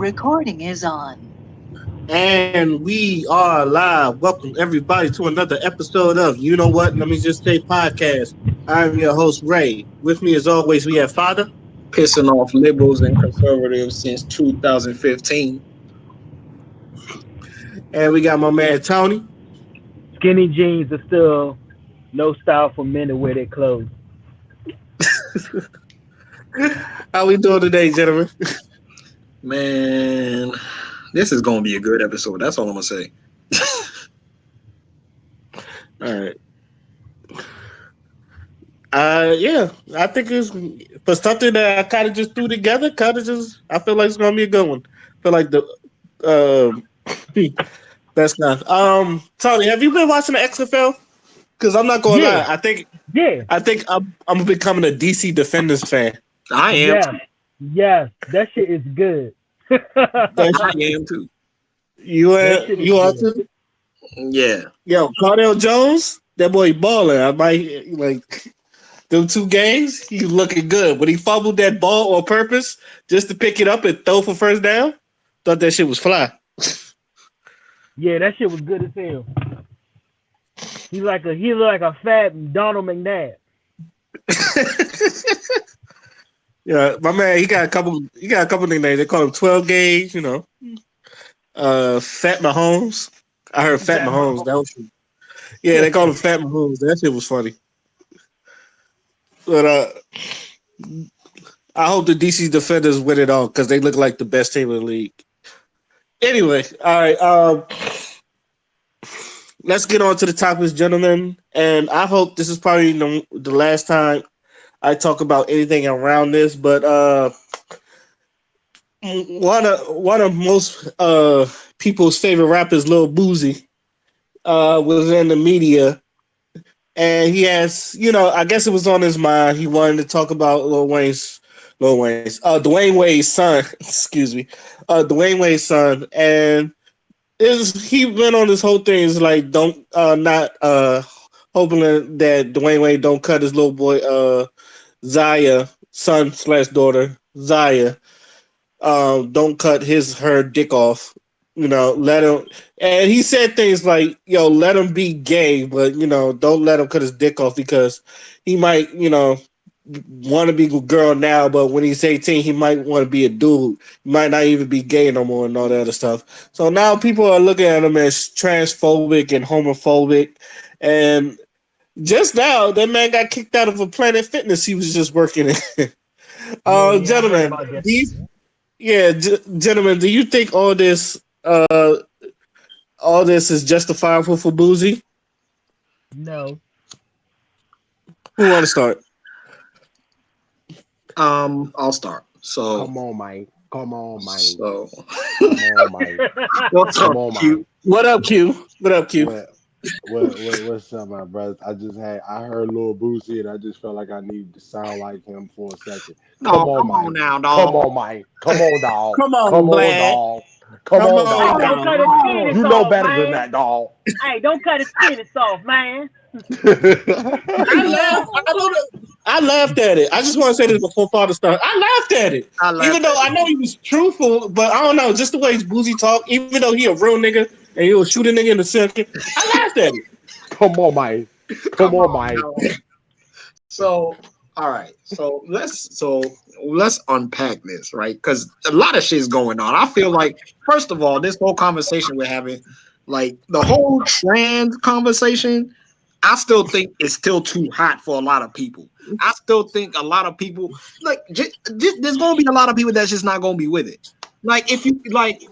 Recording is on. And we are live. Welcome everybody to another episode of You Know What? Let me just say podcast. I'm your host, Ray. With me as always, we have Father. Pissing off liberals and conservatives since 2015. And we got my man Tony. Skinny jeans are still no style for men to wear their clothes. How we doing today, gentlemen? Man, this is gonna be a good episode. That's all I'm gonna say. All right. Yeah, I think it's for something that I kind of just threw together. I feel like it's gonna be a good one. I feel like that's not. Tony, have you been watching the XFL? Because I'm not gonna lie, I think I'm becoming a DC Defenders fan. I am. Yes, that shit is good. I am too. You are too? Yeah. Yo, Cardell Jones, that boy balling. I might like them 2 games. He's looking good. When he fumbled that ball on purpose just to pick it up and throw for first down, thought that shit was fly. Yeah, that shit was good as hell. He look like a fat Donald McNabb. Yeah, my man, he got a couple nicknames. They call him 12 gauge, Fat Mahomes. I heard Fat Mahomes. That was they call him Fat Mahomes. That shit was funny. But I hope the DC Defenders win it all because they look like the best team in the league. Anyway, all right. Let's get on to the topics, gentlemen. And I hope this is probably the last time I talk about anything around this. But one of most people's favorite rappers, Lil Busey, was in the media. And he has, I guess it was on his mind. He wanted to talk about Dwayne Wade's son, excuse me, Dwayne Wade's son. And he went on this whole thing. It's like, hoping that Dwayne Wade don't cut his little boy, Zaya, son/daughter, Zaya, don't cut her dick off. Let him. And he said things like, let him be gay, but, don't let him cut his dick off because he might, want to be a girl now, but when he's 18, he might want to be a dude. He might not even be gay no more and all that other stuff. So now people are looking at him as transphobic and homophobic. And just now, that man got kicked out of a Planet Fitness he was just working in. Gentlemen, gentlemen, do you think all this is justifiable for Busey? No. Who want to start? I'll start. So come on, Mike. So come on, Mike. What's up, Q? What up, Q? What's up, my brothers? I heard Lil Busey and I just felt like I needed to sound like him for a second. Come on now, dog. Come on, Mike. Come on, dog. Come on, dog. Come on, dog. Don't cut his penis You know off, better man. than that, dog. Hey, don't cut his penis off, man. I laughed at it. I just want to say this before Father starts. I laughed at it. Even though I know he was truthful, but I don't know, just the way Busey talk, even though he a real nigga and he'll shoot a nigga in the second, I laughed at it. Come on, Mike. Come on, Mike. So, all right. So let's unpack this, right? Because a lot of shit's going on. I feel like, first of all, this whole conversation we're having, like the whole trans conversation, I still think it's still too hot for a lot of people. I still think a lot of people, like, there's going to be a lot of people that's just not going to be with it. Like, if you like,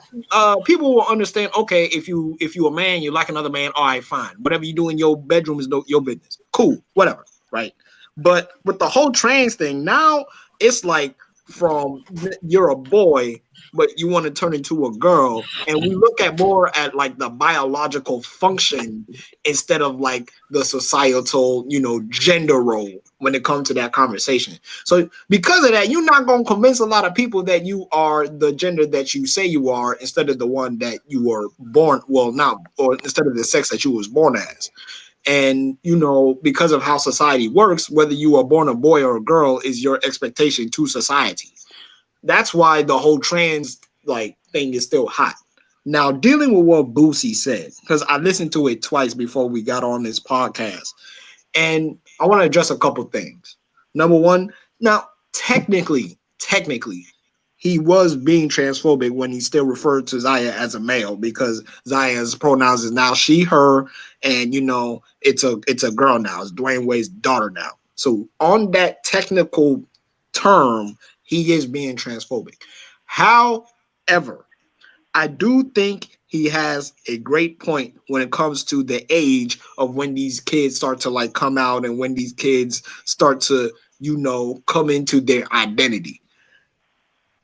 people will understand. Okay, if you a man, you like another man. All right, fine. Whatever you do in your bedroom is your business. Cool, whatever, right? But with the whole trans thing, now it's like from you're a boy, but you want to turn into a girl, and we look at more at like the biological function instead of like the societal, gender role when it comes to that conversation. So because of that, you're not going to convince a lot of people that you are the gender that you say you are instead of the one that you were born, or instead of the sex that you was born as. And, because of how society works, whether you are born a boy or a girl is your expectation to society. That's why the whole trans thing is still hot. Now, dealing with what Boosie said, because I listened to it twice before we got on this podcast, and I want to address a couple things. Number one, now technically, he was being transphobic when he still referred to Zaya as a male because Zaya's pronouns is now she, her, and it's a girl now. It's Dwayne Wade's daughter now. So on that technical term, he is being transphobic. However, I do think he has a great point when it comes to the age of when these kids start to come out and when these kids start to, come into their identity.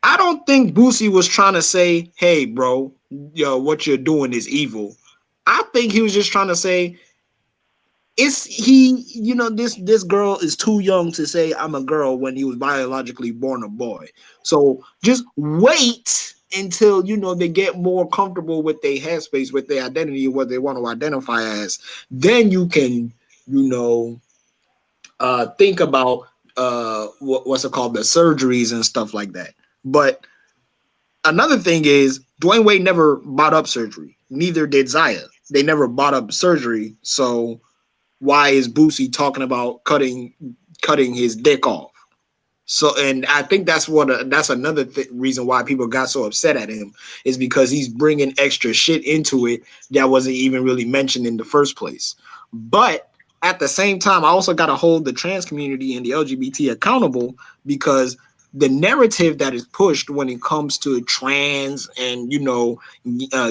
I don't think Boosie was trying to say, hey, bro, what you're doing is evil. I think he was just trying to say, this girl is too young to say I'm a girl when he was biologically born a boy. So just wait until they get more comfortable with their headspace, with their identity, what they want to identify as. Then you can you know think about what's it called, the surgeries and stuff like that. But another thing is Dwayne Wade never brought up surgery. Neither did Zaya. They never brought up surgery. So why is Boosie talking about cutting his dick off? So, and I think that's another reason why people got so upset at him is because he's bringing extra shit into it that wasn't even really mentioned in the first place. But at the same time, I also got to hold the trans community and the LGBT accountable because the narrative that is pushed when it comes to trans and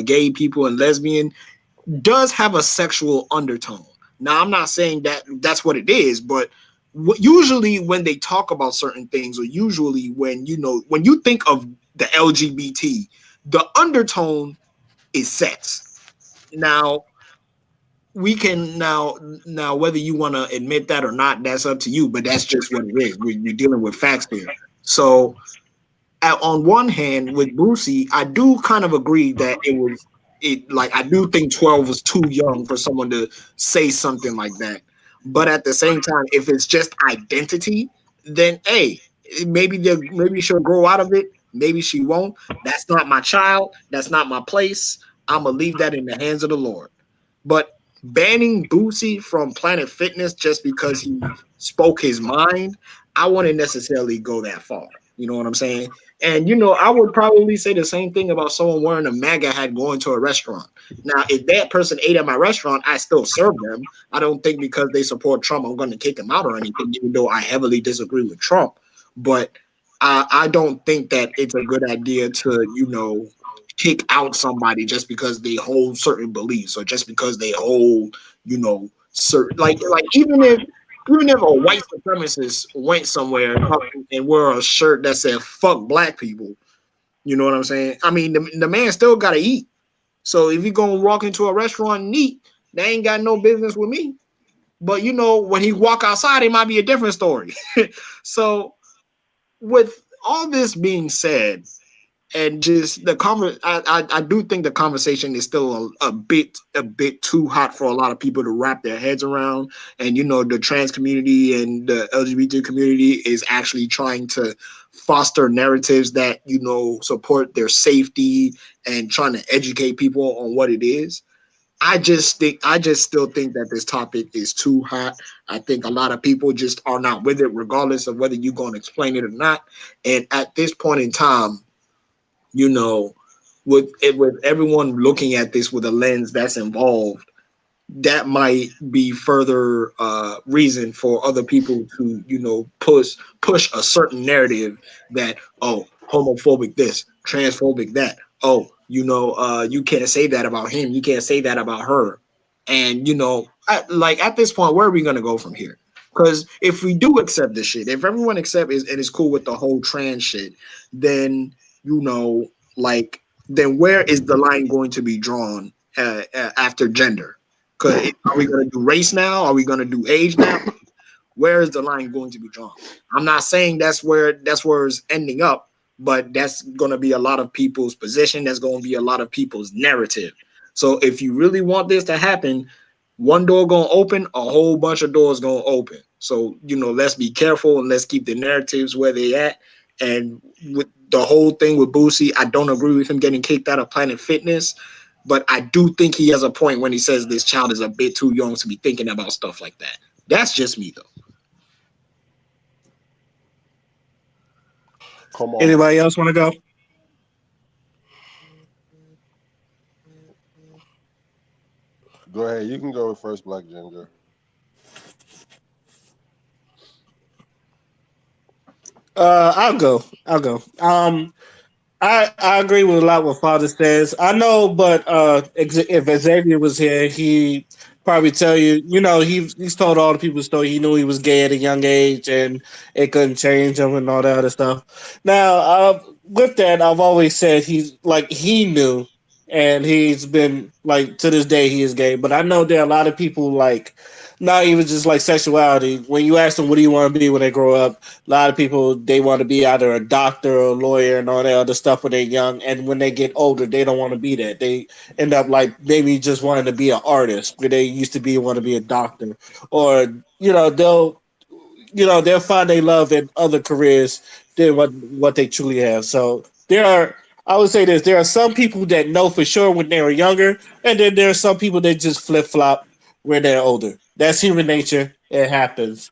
gay people and lesbian does have a sexual undertone. Now, I'm not saying that that's what it is, but usually when they talk about certain things, or usually when you think of the LGBT, the undertone is sex. Now, we can now whether you want to admit that or not, that's up to you. But that's just what it is. We're dealing with facts here. So on one hand, with Boosie, I do kind of agree that I do think 12 was too young for someone to say something like that. But at the same time, if it's just identity, then hey, maybe she'll grow out of it. Maybe she won't. That's not my child. That's not my place. I'm gonna leave that in the hands of the Lord. But banning Boosie from Planet Fitness just because he spoke his mind, I wouldn't necessarily go that far. You know what I'm saying? And I would probably say the same thing about someone wearing a MAGA hat going to a restaurant. Now, if that person ate at my restaurant, I still serve them. I don't think because they support Trump, I'm going to kick them out or anything, even though I heavily disagree with Trump. But I don't think that it's a good idea to, kick out somebody just because they hold certain beliefs or just because they hold, certain like even if a white supremacist went somewhere and wore a shirt that said "fuck black people," you know what I'm saying? I mean, the man still got to eat. So if you gonna walk into a restaurant and eat, they ain't got no business with me. But when he walk outside, it might be a different story. So with all this being said, and just I do think the conversation is still a bit too hot for a lot of people to wrap their heads around. And the trans community and the LGBT community is actually trying to foster narratives that support their safety and trying to educate people on what it is. I just still think that this topic is too hot. I think a lot of people just are not with it, regardless of whether you're going to explain it or not. And at this point in time, you know, with everyone looking at this with a lens that's involved, that might be further reason for other people to push a certain narrative that, oh, homophobic this, transphobic that, oh, you can't say that about him, you can't say that about her. And at this point, where are we going to go from here? Because if we do accept this shit, if everyone accepts and is cool with the whole trans shit, then you know like then where is the line going to be drawn after gender? Because are we going to do race now? Are we going to do age now? Where is the line going to be drawn? I'm not saying that's where it's ending up, but that's going to be a lot of people's position. That's going to be a lot of people's narrative. So if you really want this to happen, one door going to open, a whole bunch of doors going to open. So let's be careful and let's keep the narratives where they at. And the whole thing with Boosie, I don't agree with him getting kicked out of Planet Fitness, but I do think he has a point when he says this child is a bit too young to be thinking about stuff like that. That's just me, though. Come on, Mike. Anybody else want to go? Go ahead. You can go first, Black Ginger. I'll go. I'll go. I agree with a lot what Father says. I know, but if Xavier was here, he probably tell you. You know, he's told all the people the story. He knew he was gay at a young age, and it couldn't change him and all that other stuff. Now, with that, I've always said he's like he knew, and he's been like to this day he is gay. But I know there are a lot of people like not even just like sexuality. When you ask them what do you want to be when they grow up, a lot of people they want to be either a doctor or a lawyer and all that other stuff when they're young, and when they get older, they don't want to be that. They end up like maybe just wanting to be an artist where they used to be want to be a doctor, or they'll find they love in other careers than what they truly have. So there are. I would say this: there are some people that know for sure when they were younger, and then there are some people that just flip flop when they're older. That's human nature. It happens.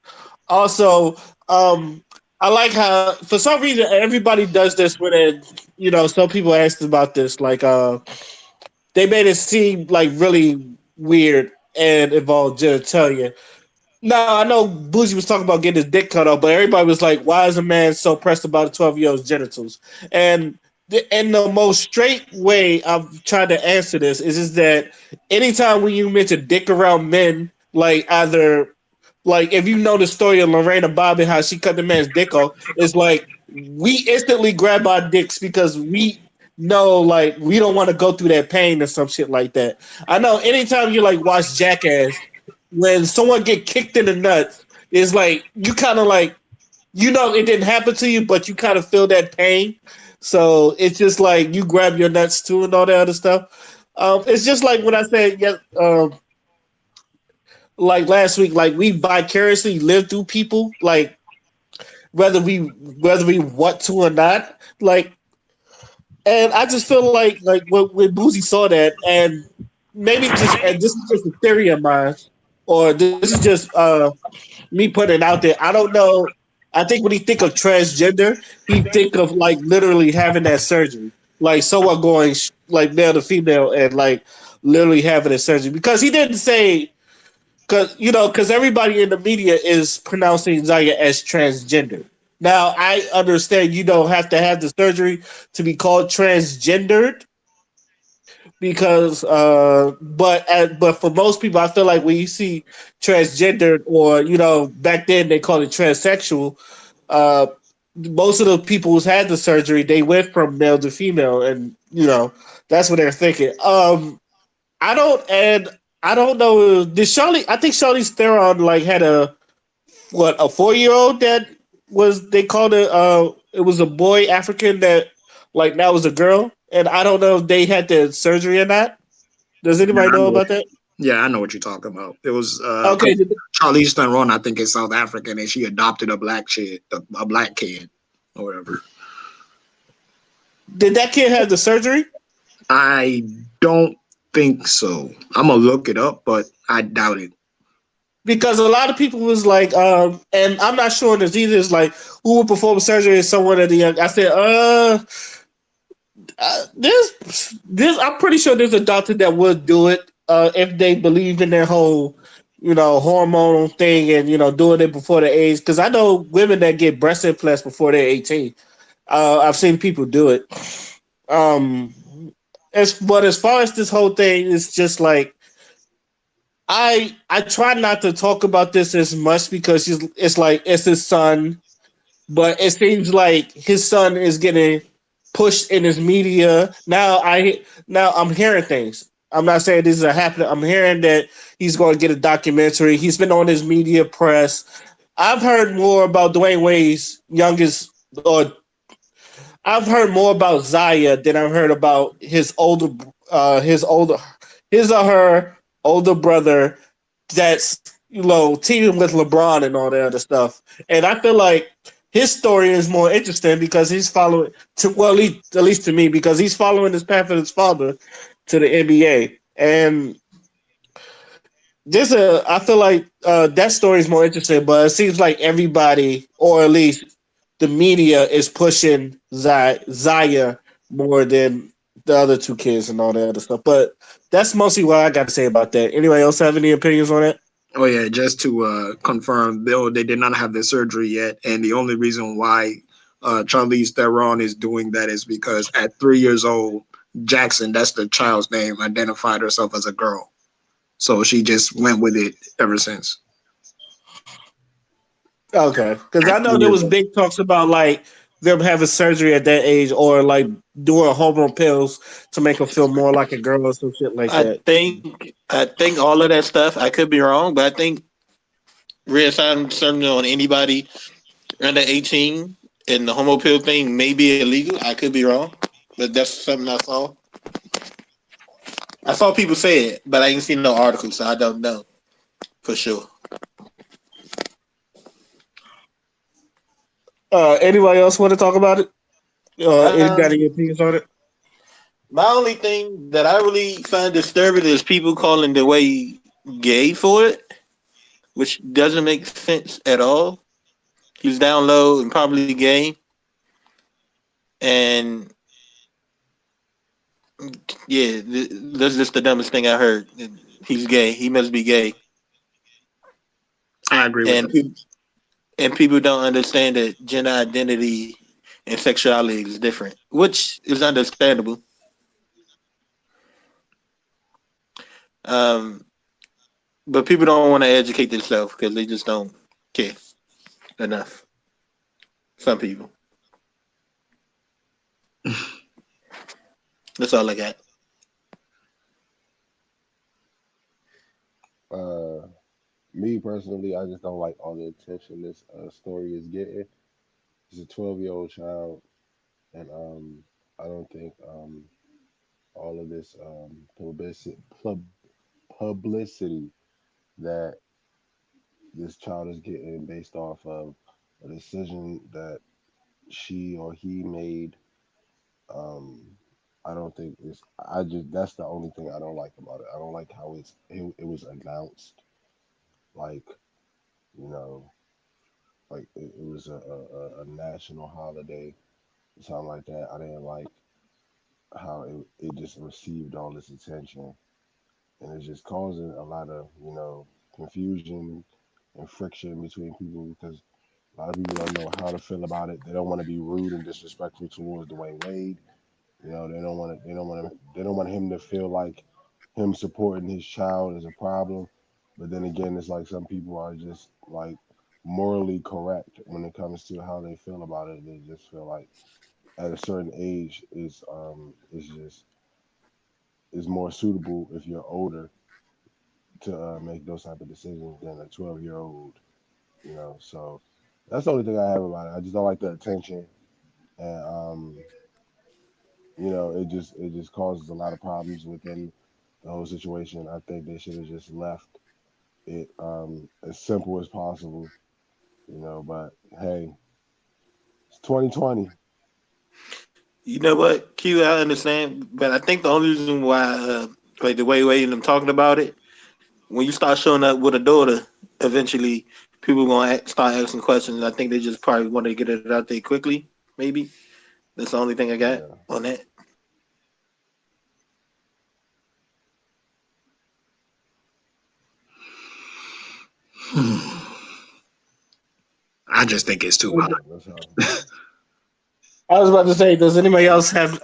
Also, I like how for some reason everybody does this when some people asked about this, like they made it seem like really weird and involved genitalia. Now I know Bougie was talking about getting his dick cut off, but everybody was like, "Why is a man so pressed about a 12-year-old's genitals?" And in the most straight way I've tried to answer this is that anytime when you mention dick around men, like either like if you know the story of Lorena Bobbitt, how she cut the man's dick off, it's like we instantly grab our dicks because we know like we don't want to go through that pain or some shit like that. I know anytime you like watch Jackass, when someone get kicked in the nuts, it's like you kind of like it didn't happen to you, but you kind of feel that pain. So it's just like you grab your nuts too and all that other stuff. It's just like when I said yeah, like last week, like we vicariously live through people, like whether we want to or not. Like, and I just feel like when Boozy saw that, and maybe just and this is just a theory of mine, or this is just me putting it out there. I don't know. I think when he think of transgender, he think of like literally having that surgery, like someone going like male to female and like literally having a surgery because he didn't say because everybody in the media is pronouncing Zaya as transgender. Now I understand you don't have to have the surgery to be called transgendered because but for most people I feel like when you see transgendered or back then they called it transsexual, uh most of the people who's had the surgery they went from male to female, and that's what they're thinking. I don't and I don't know. Did Charlie? I think Charlie Theron like had a 4-year-old that was they called it. It was a boy African that like now was a girl, and I don't know if they had the surgery or not. Does Yeah, anybody I know know. about that? Yeah, I know what you're talking about. It was Okay, 'cause Charlize Theron, I think, is South African, and she adopted a black kid, or whatever. did that kid have the surgery? I don't think so. I'm gonna look it up, but I doubt it. Because a lot of people was like, and I'm not sure this either. Is like who would perform surgery is someone at the young. I said, this I'm pretty sure there's a doctor that would do it if they believe in their whole hormonal thing and doing it before the age, because I know women that get breast implants before they're 18. I've seen people do it. um but as far as this whole thing, it's just like I try not to talk about this as much because it's like it's his son, but it seems like his son is getting pushed in his media. Now I'm hearing things. I'm not saying this is a happening. I'm hearing that he's going to get a documentary. He's been on his media press. I've heard more about Dwayne Wade's youngest, or I've heard more about Zaya than I've heard about his or her older brother that's teaming with LeBron and all that other stuff. And I feel like his story is more interesting because he's following to well, at least to me, because he's following his path of his father to the NBA, and I feel like that story is more interesting, but it seems like everybody, or at least the media, is pushing Zaya more than the other two kids and all that other stuff. But that's mostly what I got to say about that. Anybody else have any opinions on it? Oh yeah, just to confirm, they did not have the surgery yet, and the only reason why Charlize Theron is doing that is because at 3 years old, Jackson, that's the child's name, identified herself as a girl, so she just went with it ever since. Okay, because At I know three there years was old. big talks about like them having surgery at that age, or like doing hormone pills to make them feel more like a girl or some shit like that. I think all of that stuff. I could be wrong, but I think reassignment on anybody under 18 and the homo pill thing may be illegal. I could be wrong, but that's something I saw. I saw people say it, but I ain't seen no article, so I don't know for sure. Anybody else want to talk about it? Anybody Um, any opinions on it? my only thing that I really find disturbing is people calling the way gay for it, which doesn't make sense at all. He's down low and probably gay, and yeah, that's just the dumbest thing I heard. He's gay. He must be gay, I agree with and that. and people don't understand that gender identity and sexuality is different, which is understandable. Um, but people don't want to educate themselves because they just don't care enough. Some people. That's all I got. Uh, Me personally, I just don't like all the attention this story is getting. He's a 12-year-old child, and I don't think all of this publicity that this child is getting based off of a decision that she or he made. Um, I don't think it's. I just that's the only thing I don't like about it. I don't like how it was announced like you know like it was a national holiday or something like that. I didn't like how it just received all this attention, and it's just causing a lot of confusion and friction between people because a lot of people don't know how to feel about it. They don't want to be rude and disrespectful towards Dwayne Wade. They don't want to. They don't want him to feel like him supporting his child is a problem. But then again, it's like some people are just like morally correct when it comes to how they feel about it. They just feel like at a certain age is more suitable if you're older to make those type of decisions than a 12-year old. So that's the only thing I have about it. I just don't like the attention, and it just causes a lot of problems within the whole situation. I think they should have just left it as simple as possible. But hey, it's 2020. You know what, Q? I understand, but I think the only reason why, like the way I'm talking about it, when you start showing up with a daughter, eventually people gonna start asking questions. I think they just probably want to get it out there quickly. Maybe that's the only thing I got Yeah. on that. I just think it's too hot. That's how. I was about to say, does anybody else have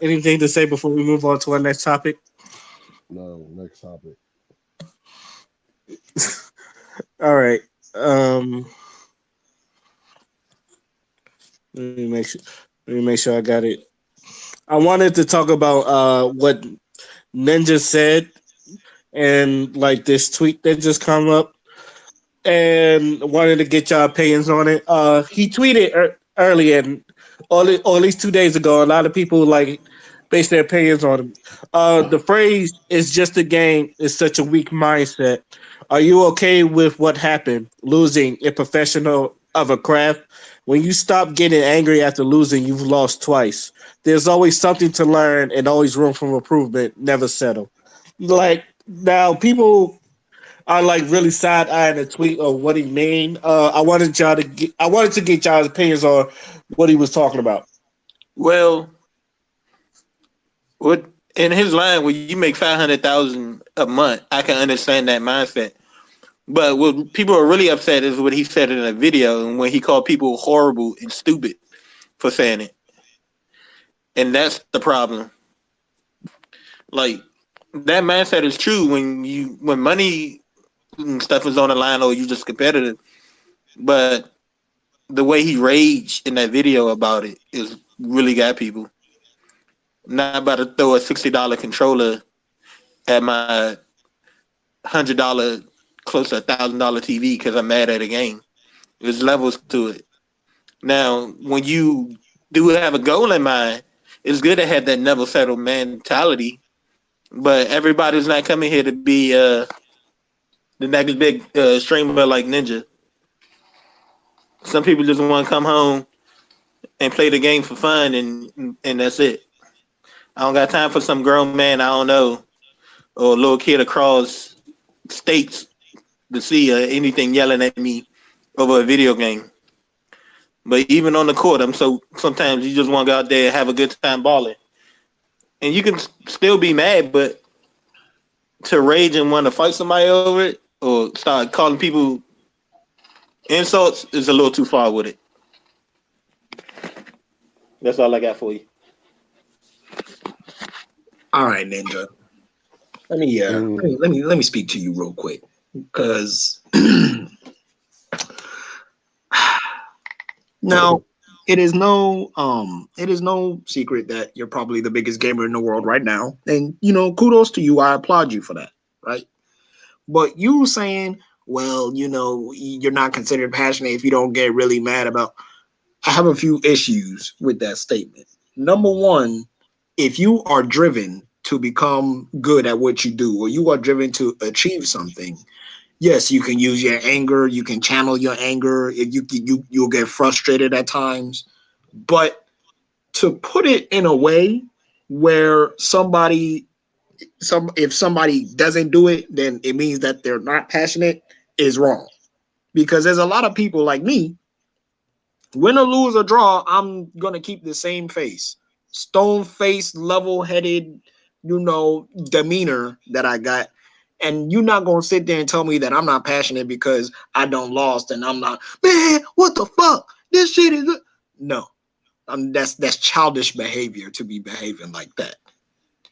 anything to say before we move on to our next topic? No, next topic. All right. Let me make sure. Let me make sure I got it. I wanted to talk about what Ninja said and like this tweet that just come up, and wanted to get your opinions on it. He tweeted earlier, or at least 2 days ago. A lot of people like base their opinions on him. The phrase "is just a game" is such a weak mindset. Are you okay with what happened, losing a professional? of a craft. When you stop getting angry after losing, you've lost twice. There's always something to learn and always room for improvement. Never settle. Like now, people are like really side eyeing a tweet of what he mean. I wanted to get y'all's opinions on what he was talking about. Well, what in his line when you make 500,000 a month, I can understand that mindset. But what people are really upset is what he said in a video and when he called people horrible and stupid for saying it, and that's the problem. Like that mindset is true when money and stuff is on the line or you just competitive. But the way he raged in that video about it is really got people. I'm not about to throw a $60 controller at my $100 close to $1,000 TV because I'm mad at a game. There's levels to it. Now, when you do have a goal in mind, it's good to have that never settle mentality. But everybody's not coming here to be the next big streamer like Ninja. Some people just want to come home and play the game for fun, and that's it. I don't got time for some grown man I don't know or a little kid across states to see anything yelling at me over a video game. But even on the court, I'm so sometimes you just want to go out there and have a good time balling, and you can still be mad, but to rage and want to fight somebody over it or start calling people insults is a little too far with it. That's all I got for you. All right, Ninja. Let me Mm, let me speak to you real quick because now it is no secret that you're probably the biggest gamer in the world right now, and kudos to you. I applaud you for that, right? But you saying, well, you're not considered passionate if you don't get really mad about. I have a few issues with that statement. Number one, if you are driven to become good at what you do, or you are driven to achieve something, yes, you can use your anger, you can channel your anger, you'll get frustrated at times, but to put it in a way where if somebody doesn't do it, then it means that they're not passionate is wrong. Because there's a lot of people like me, win or lose or draw, I'm gonna keep the same face, stone face, level headed, demeanor that I got. And you're not gonna sit there and tell me that I'm not passionate because I don't lost and I'm not. Man, what the fuck? This shit is no. That's childish behavior to be behaving like that.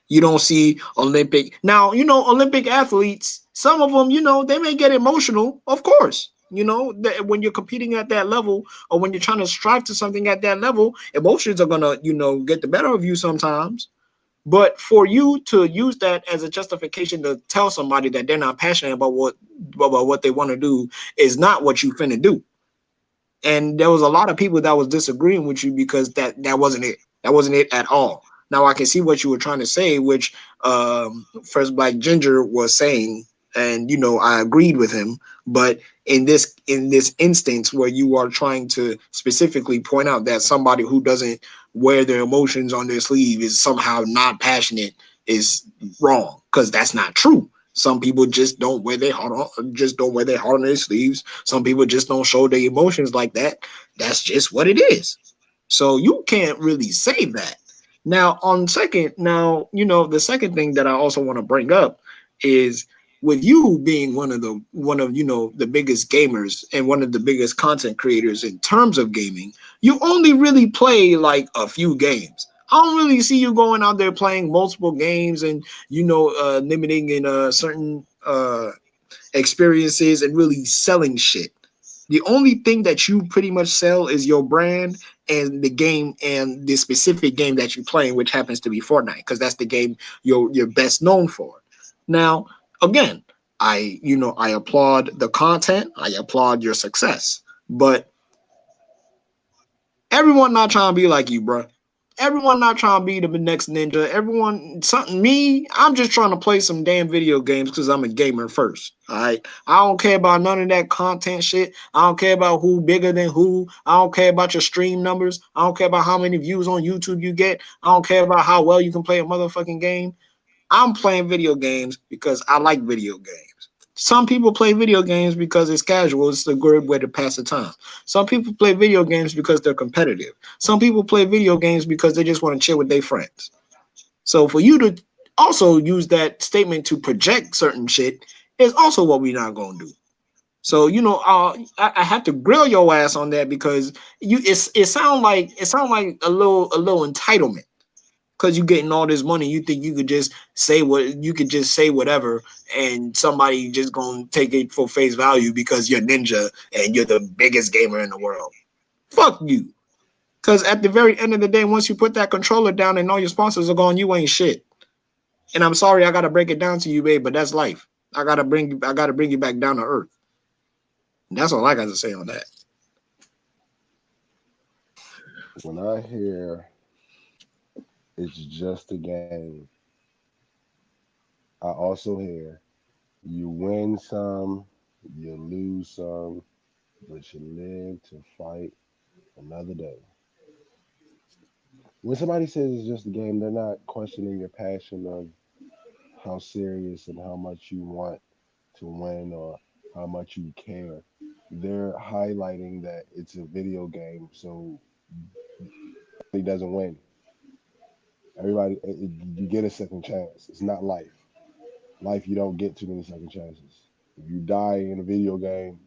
You don't see Olympic now. Olympic athletes. Some of them, they may get emotional. Of course, when you're competing at that level, or when you're trying to strive to something at that level, emotions are gonna, get the better of you sometimes. But for you to use that as a justification to tell somebody that they're not passionate about what they want to do is not what you finna do. And there was a lot of people that was disagreeing with you because that wasn't it. That wasn't it at all. Now I can see what you were trying to say, which First Black Ginger was saying, and I agreed with him. But in this instance where you are trying to specifically point out that somebody who doesn't wear their emotions on their sleeve is somehow not passionate is wrong, because that's not true. Some people just don't wear their heart on their sleeves. Some people just don't show their emotions like that. That's just what it is. So you can't really say that. Now, the second thing that I also want to bring up is, with you being one of the biggest gamers and one of the biggest content creators in terms of gaming, you only really play like a few games. I don't really see you going out there playing multiple games and limiting in certain experiences and really selling shit. The only thing that you pretty much sell is your brand and the game, and the specific game that you're playing, which happens to be Fortnite, because that's the game you're best known for. Now, again, I applaud the content, I applaud your success, but everyone not trying to be like you, bro. Everyone not trying to be the next ninja. Everyone, something me. I'm just trying to play some damn video games because I'm a gamer first. All right. I don't care about none of that content shit. I don't care about who bigger than who. I don't care about your stream numbers. I don't care about how many views on YouTube you get. I don't care about how well you can play a motherfucking game. I'm playing video games because I like video games. Some people play video games because it's casual. It's a good way to pass the time. Some people play video games because they're competitive. Some people play video games because they just want to chill with their friends. So for you to also use that statement to project certain shit is also what we're not going to do. So I have to grill your ass on that because it sound like a little entitlement because you're getting all this money, you think you could just say whatever, and somebody just gonna take it for face value because you're ninja and you're the biggest gamer in the world. Fuck you. Because at the very end of the day, once you put that controller down and all your sponsors are gone, you ain't shit. And I'm sorry, I gotta break it down to you, babe, but that's life. I gotta bring you back down to earth. And that's all I got to say on that. When I hear it's just a game, I also hear you win some, you lose some, but you live to fight another day. When somebody says it's just a game, they're not questioning your passion of how serious and how much you want to win or how much you care. They're highlighting that it's a video game, so he doesn't win. Everybody, you get a second chance. It's not life. Life, you don't get too many second chances. If you die in a video game,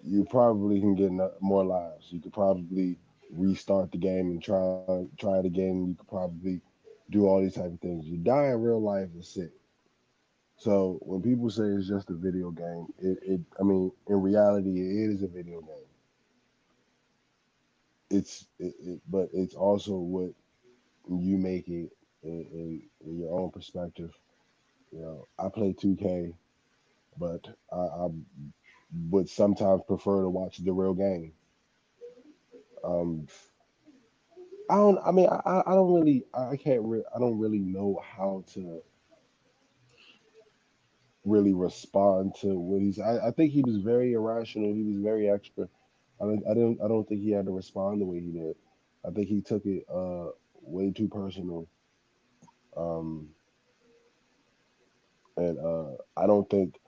you probably can get more lives. You could probably restart the game and try it again. You could probably do all these type of things. You die in real life is sick. So when people say it's just a video game, I mean, in reality, it is a video game. But it's also what you make it in your own perspective. I play 2K, but I would sometimes prefer to watch the real game. Um, I don't. I mean, I don't really. I can't. I don't really know how to really respond to what he's. I think he was very irrational. He was very extra. I don't think he had to respond the way he did. I think he took it way too personal. Um, and I don't think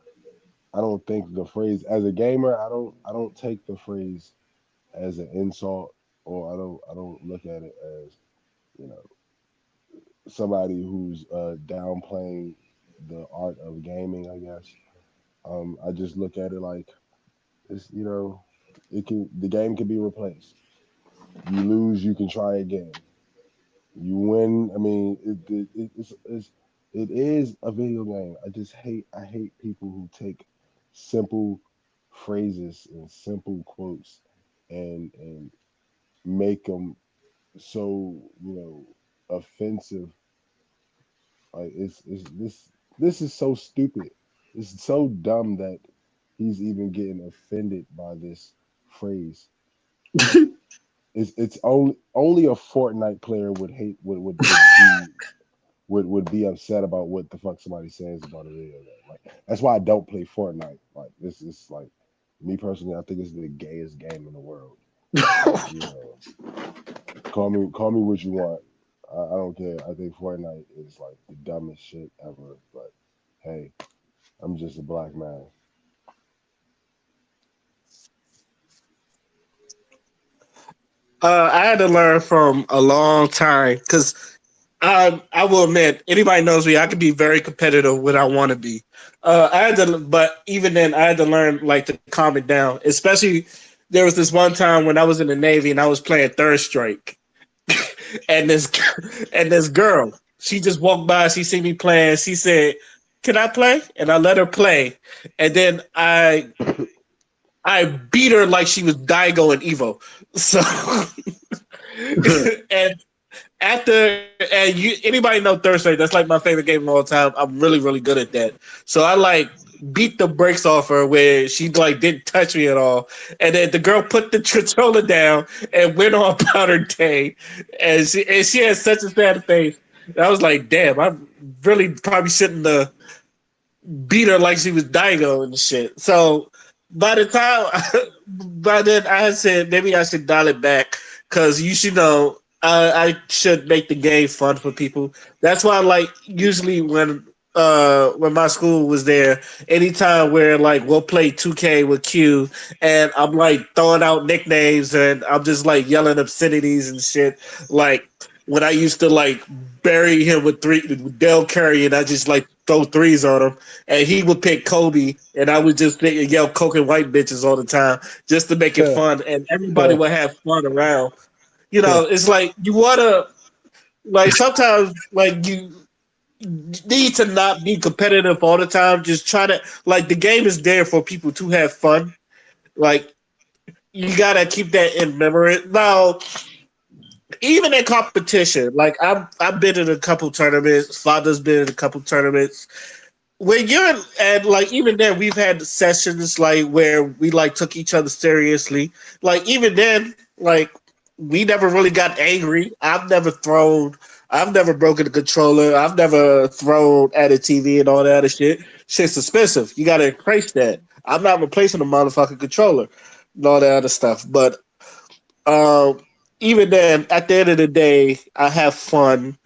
the phrase as a gamer. I don't take the phrase as an insult, or I don't look at it as you know somebody who's downplaying the art of gaming. I guess I just look at it like it's the game can be replaced. You lose, you can try again. You win. I mean, it is a video game. I hate people who take simple phrases and simple quotes and make them so offensive. Like it's this is so stupid. It's so dumb that he's even getting offended by this phrase. It's only a Fortnite player would hate would be upset about what the fuck somebody says about a video game. Like that's why I don't play Fortnite. Like this is like me personally. I think it's the gayest game in the world. You know, call me what you want. I don't care. I think Fortnite is like the dumbest shit ever. But hey, I'm just a black man. I had to learn from a long time because I will admit, anybody knows me, I can be very competitive when I want to be. But even then, I had to learn like to calm it down. Especially, there was this one time when I was in the Navy and I was playing Third Strike, and this girl, she just walked by, she see me playing, she said, "Can I play?" And I let her play, and then I beat her like she was Daigo and Evo. So and Anybody know Thursday? That's like my favorite game of all time. I'm really really good at that. So I like beat the brakes off her where she like didn't touch me at all, and then the girl put the controller down and went on about her day, and she had such a sad face. And I was like, damn, I really probably shouldn't have beat her like she was Daigo and shit. So by the time, by then I had said maybe I should dial it back because you should know I should make the game fun for people. That's why, like, usually when my school was there, anytime where like we'll play 2K with Q, and I'm like throwing out nicknames and I'm just like yelling obscenities and shit. Like when I used to like bury him with Del Curry, and I just like throw threes on him, and he would pick Kobe, and I would just yell "coke and white bitches" all the time just to make it fun, and everybody would have fun around. You know, it's like you wanna like sometimes like you need to not be competitive all the time. Just try to like the game is there for people to have fun. Like you gotta keep that in memory. Now, even in competition, like I've been in a couple tournaments. Father's been in a couple tournaments. When you're in, and like even then, we've had sessions like where we like took each other seriously. Like even then, like we never really got angry. I've never broken a controller. I've never thrown at a TV and all that other shit. Shit's expensive. You got to replace that. I'm not replacing a motherfucking controller and all that other stuff. But um, even then, at the end of the day, I have fun,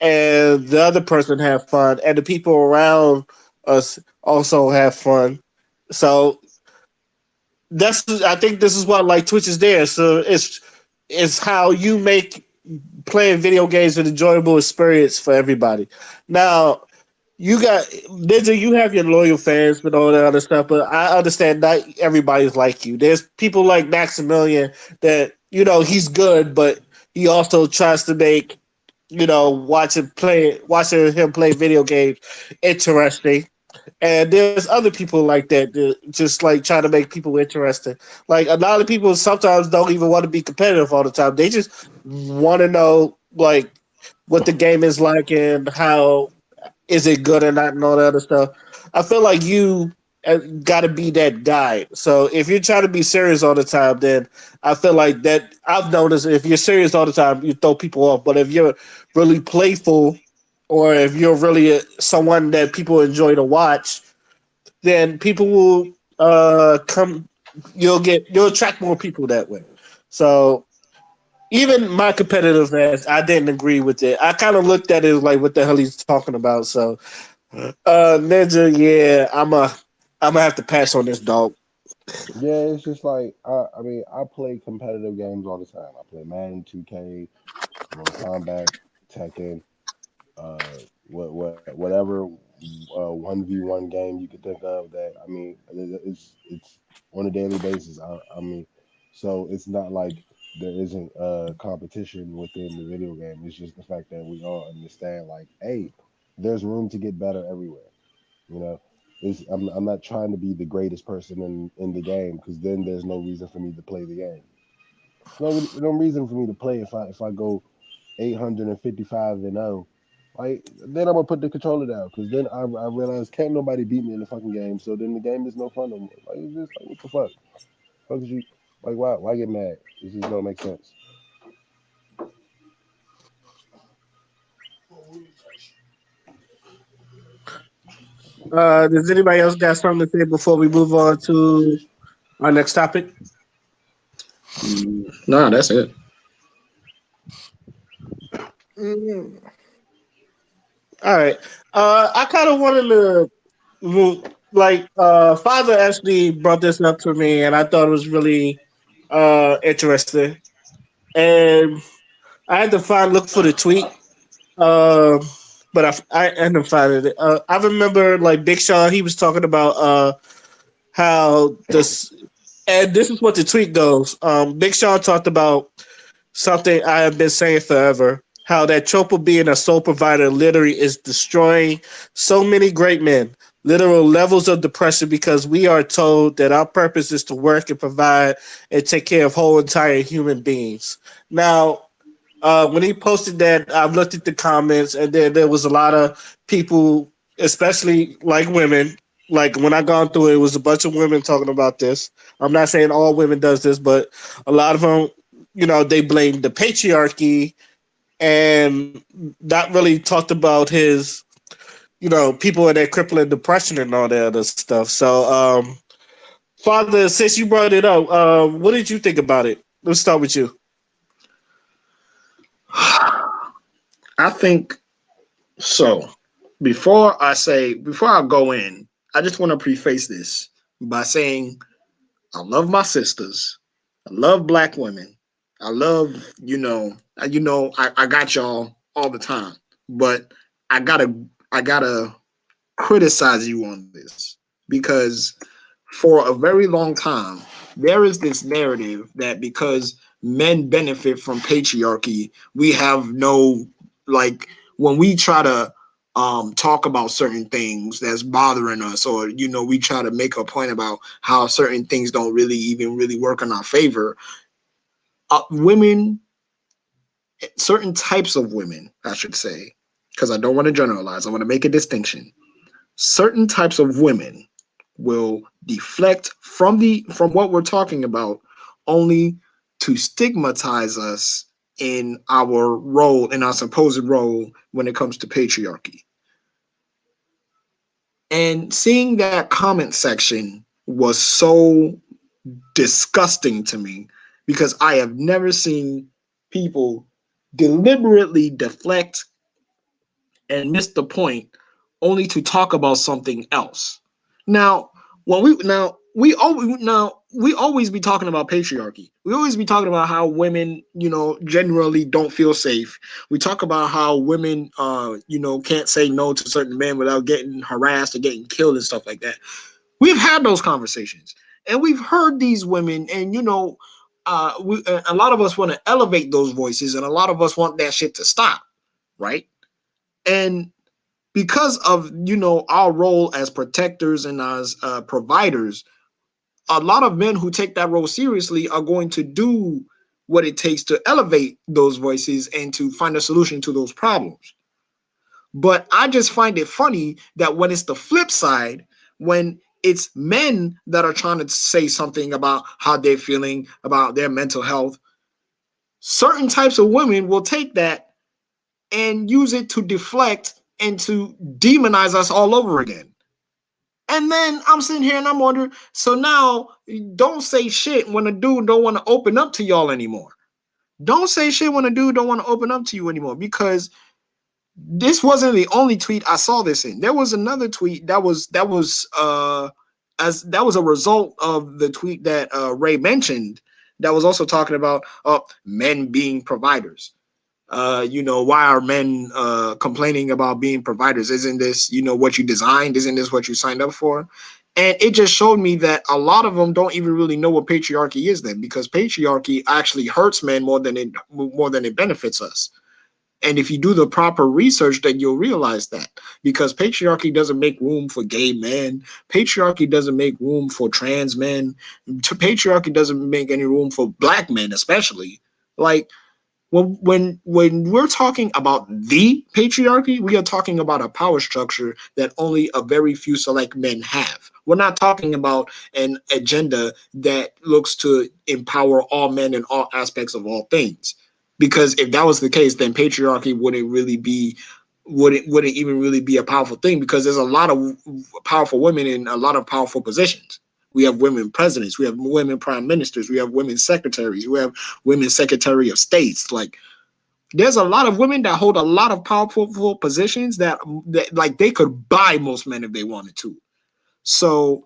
and the other person have fun, and the people around us also have fun. So I think this is what like Twitch is there. So it's how you make playing video games an enjoyable experience for everybody. Now, you got Ninja, you have your loyal fans and all that other stuff, but I understand not everybody's like you. There's people like Maximilian that, he's good, but he also tries to make, watching him play video games interesting. And there's other people like that just like trying to make people interesting. Like a lot of people sometimes don't even want to be competitive all the time. They just want to know like what the game is like and how is it good or not and all that other stuff. I feel like you got to be that guy. So if you're trying to be serious all the time, then I feel like that I've noticed if you're serious all the time, you throw people off. But if you're really playful or if you're really someone that people enjoy to watch, then people will come. You'll attract more people that way. So even my competitiveness, I didn't agree with it. I kind of looked at it like, what the hell he's talking about. So, Ninja, yeah, I'm gonna have to pass on this dog. Yeah, it's just like I mean, I play competitive games all the time. I play Madden, 2K, Mortal Kombat, Tekken, whatever 1v1 game you could think of. That I mean, it's on a daily basis. I mean, so it's not like there isn't a competition within the video game. It's just the fact that we all understand, like, hey, there's room to get better everywhere. You know, I'm not trying to be the greatest person in the game because then there's no reason for me to play the game. No reason for me to play if I go 855-0. Like then I'm gonna put the controller down because then I realize can't nobody beat me in the fucking game. So then the game is no fun no more. Like it's just like what the fuck? Fuck is you like why get mad? It just don't make sense. Does anybody else got something to say before we move on to our next topic? No, that's it. Mm, all right. I kind of wanted to move. Like, father actually brought this up to me, and I thought it was really interesting. And I had to look for the tweet. Uh, but I ended up finding it. I remember like Big Sean. He was talking about how this, and this is what the tweet goes. Big Sean talked about something I have been saying forever. How that trope of being a sole provider literally is destroying so many great men. Literal levels of depression because we are told that our purpose is to work and provide and take care of whole entire human beings. Now, When he posted that, I looked at the comments, and there was a lot of people, especially like women. Like when I gone through it, it was a bunch of women talking about this. I'm not saying all women does this, but a lot of them, they blame the patriarchy and not really talked about his, people in that crippling depression and all that other stuff. So, Father, since you brought it up, what did you think about it? Let's start with you. I think so. Before I go in, I just want to preface this by saying I love my sisters. I love black women. I love, I got y'all all the time. But I gotta criticize you on this because for a very long time there is this narrative that because men benefit from patriarchy, we have no, like, when we try to talk about certain things that's bothering us, or we try to make a point about how certain things don't really even really work in our favor. Women, certain types of women, I should say, because I don't want to generalize, I want to make a distinction. Certain types of women will deflect from what we're talking about, only to stigmatize us in our role, in our supposed role when it comes to patriarchy. And seeing that comment section was so disgusting to me because I have never seen people deliberately deflect and miss the point only to talk about something else. Now, we always be talking about patriarchy. We always be talking about how women, generally don't feel safe. We talk about how women can't say no to certain men without getting harassed or getting killed and stuff like that. We've had those conversations. And we've heard these women, and a lot of us want to elevate those voices, and a lot of us want that shit to stop, right? And because of our role as protectors and as providers, a lot of men who take that role seriously are going to do what it takes to elevate those voices and to find a solution to those problems. But I just find it funny that when it's the flip side, when it's men that are trying to say something about how they're feeling about their mental health, certain types of women will take that and use it to deflect and to demonize us all over again. And then I'm sitting here and I'm wondering, so now don't say shit when a dude don't want to open up to y'all anymore. Don't say shit when a dude don't want to open up to you anymore, because this wasn't the only tweet I saw this in. There was another tweet that was a result of the tweet that Ray mentioned, that was also talking about men being providers. Why are men complaining about being providers? Isn't this, what you designed? Isn't this what you signed up for? And it just showed me that a lot of them don't even really know what patriarchy is then, because patriarchy actually hurts men more than it benefits us. And if you do the proper research, then you'll realize that, because patriarchy doesn't make room for gay men, patriarchy doesn't make room for trans men, patriarchy doesn't make any room for black men, especially. Like, when we're talking about the patriarchy, we are talking about a power structure that only a very few select men have. We're not talking about an agenda that looks to empower all men in all aspects of all things. Because if that was the case, then patriarchy wouldn't even really be a powerful thing, because there's a lot of powerful women in a lot of powerful positions. We have women presidents, we have women prime ministers, we have women secretaries, we have women secretary of states. Like, there's a lot of women that hold a lot of powerful positions that like they could buy most men if they wanted to. So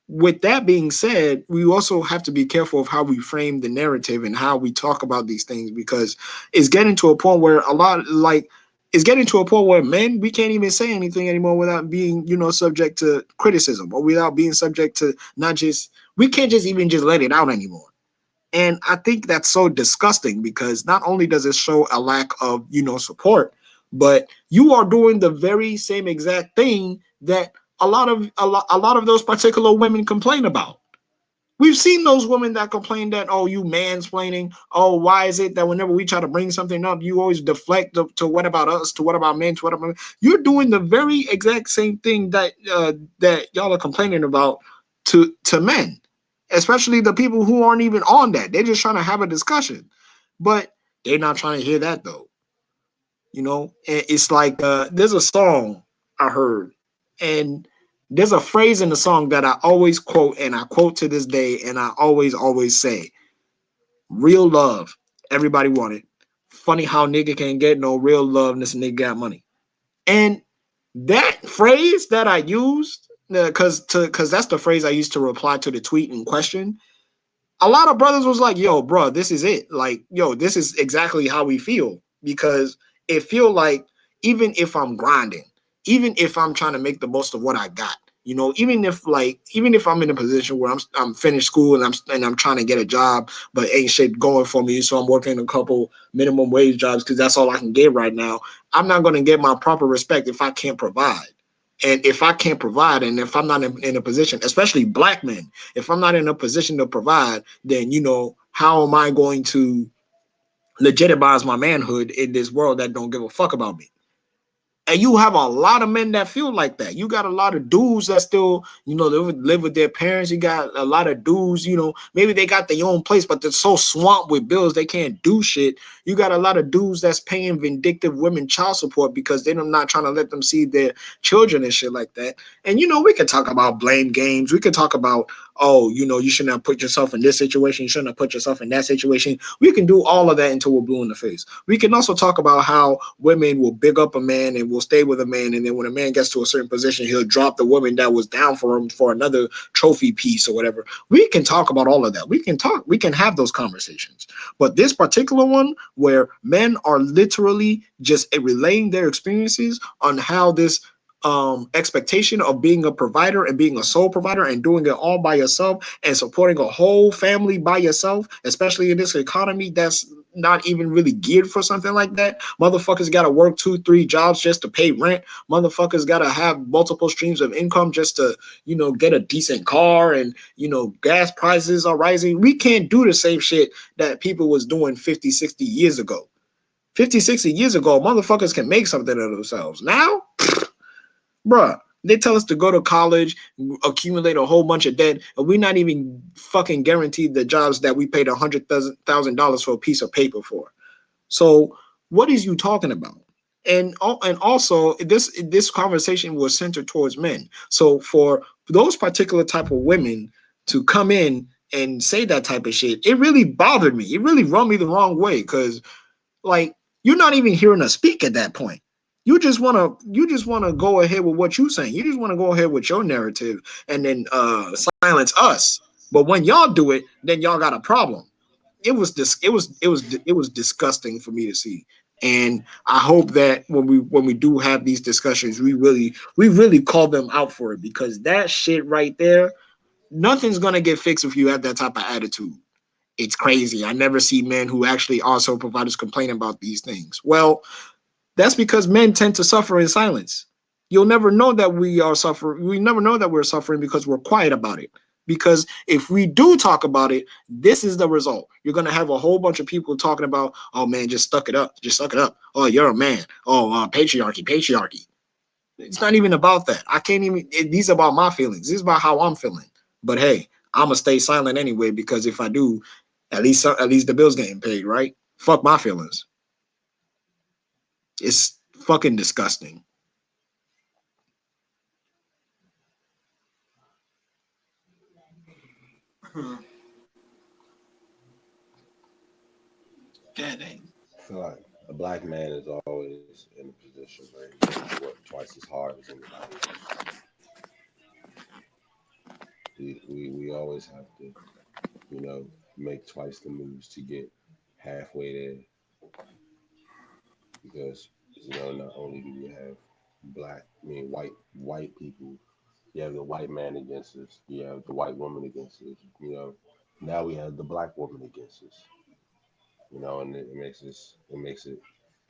with that being said, we also have to be careful of how we frame the narrative and how we talk about these things, because it's getting to a point where men, we can't even say anything anymore without being, subject to criticism, or without being subject to, not just, we can't just even just let it out anymore. And I think that's so disgusting, because not only does it show a lack of, support, but you are doing the very same exact thing that a lot of those particular women complain about. We've seen those women that complain that, oh, you mansplaining. Oh, why is it that whenever we try to bring something up, you always deflect to what about us, to what about men, to what about men? You're doing the very exact same thing that y'all are complaining about to men, especially the people who aren't even on that. They're just trying to have a discussion, but they're not trying to hear that though. And it's like there's a song I heard, and there's a phrase in the song that I always quote, and I quote to this day, and I always say, real love, everybody want it. Funny how nigga can't get no real love unless a nigga got money. And that phrase that I used, because that's the phrase I used to reply to the tweet in question. A lot of brothers was like, yo, bro, this is it. Like, yo, this is exactly how we feel. Because it feel like even if I'm grinding, even if I'm trying to make the most of what I got, even if I'm in a position where I'm finished school and I'm trying to get a job, but ain't shit going for me, so I'm working a couple minimum wage jobs because that's all I can get right now. I'm not gonna get my proper respect if I can't provide. And if I can't provide, and if I'm not in a position, especially black men, if I'm not in a position to provide, then how am I going to legitimize my manhood in this world that don't give a fuck about me? And you have a lot of men that feel like that. You got a lot of dudes that still, live with their parents. You got a lot of dudes, maybe they got their own place, but they're so swamped with bills they can't do shit. You got a lot of dudes that's paying vindictive women child support because they're not trying to let them see their children and shit like that. And we could talk about blame games. We could talk about, oh, you shouldn't have put yourself in this situation. You shouldn't have put yourself in that situation. We can do all of that until we're blue in the face. We can also talk about how women will big up a man and will stay with a man, and then when a man gets to a certain position, he'll drop the woman that was down for him for another trophy piece or whatever. We can talk about all of that. We can have those conversations. But this particular one, where men are literally just relaying their experiences on how this expectation of being a provider and being a sole provider and doing it all by yourself and supporting a whole family by yourself, especially in this economy that's not even really geared for something like that. Motherfuckers got to work 2, 3 jobs just to pay rent. Motherfuckers got to have multiple streams of income just to, get a decent car, and, gas prices are rising. We can't do the same shit that people was doing 50, 60 years ago. 50, 60 years ago, motherfuckers can make something of themselves. Now, bruh, they tell us to go to college, accumulate a whole bunch of debt, and we're not even fucking guaranteed the jobs that we paid $100,000 for a piece of paper for. So what is you talking about? And also this conversation was centered towards men. So for those particular type of women to come in and say that type of shit, it really bothered me. It really rubbed me the wrong way because like you're not even hearing us speak at that point. You just wanna go ahead with what you're saying. You just want to go ahead with your narrative and then silence us. But when y'all do it, then y'all got a problem. It was disgusting for me to see. And I hope that when we do have these discussions, we really call them out for it, because that shit right there, nothing's gonna get fixed if you have that type of attitude. It's crazy. I never see men who actually are sole providers complain about these things. Well, that's because men tend to suffer in silence. You'll never know that we are suffering. We never know that we're suffering because we're quiet about it. Because if we do talk about it, this is the result. You're gonna have a whole bunch of people talking about, "Oh man, just stuck it up, just suck it up. Oh, you're a man. Oh, patriarchy, patriarchy." It's not even about that. I can't even. These are about my feelings. This is about how I'm feeling. But hey, I'm gonna stay silent anyway, because if I do, at least the bills getting paid, right? Fuck my feelings. It's fucking disgusting. God dang. I feel like a black man is always in a position where he has to work twice as hard as anybody else. We always have to, you know, make twice the moves to get halfway there, because not only do you have white people, you have the white man against us, you have the white woman against us, now we have the black woman against us, and it makes it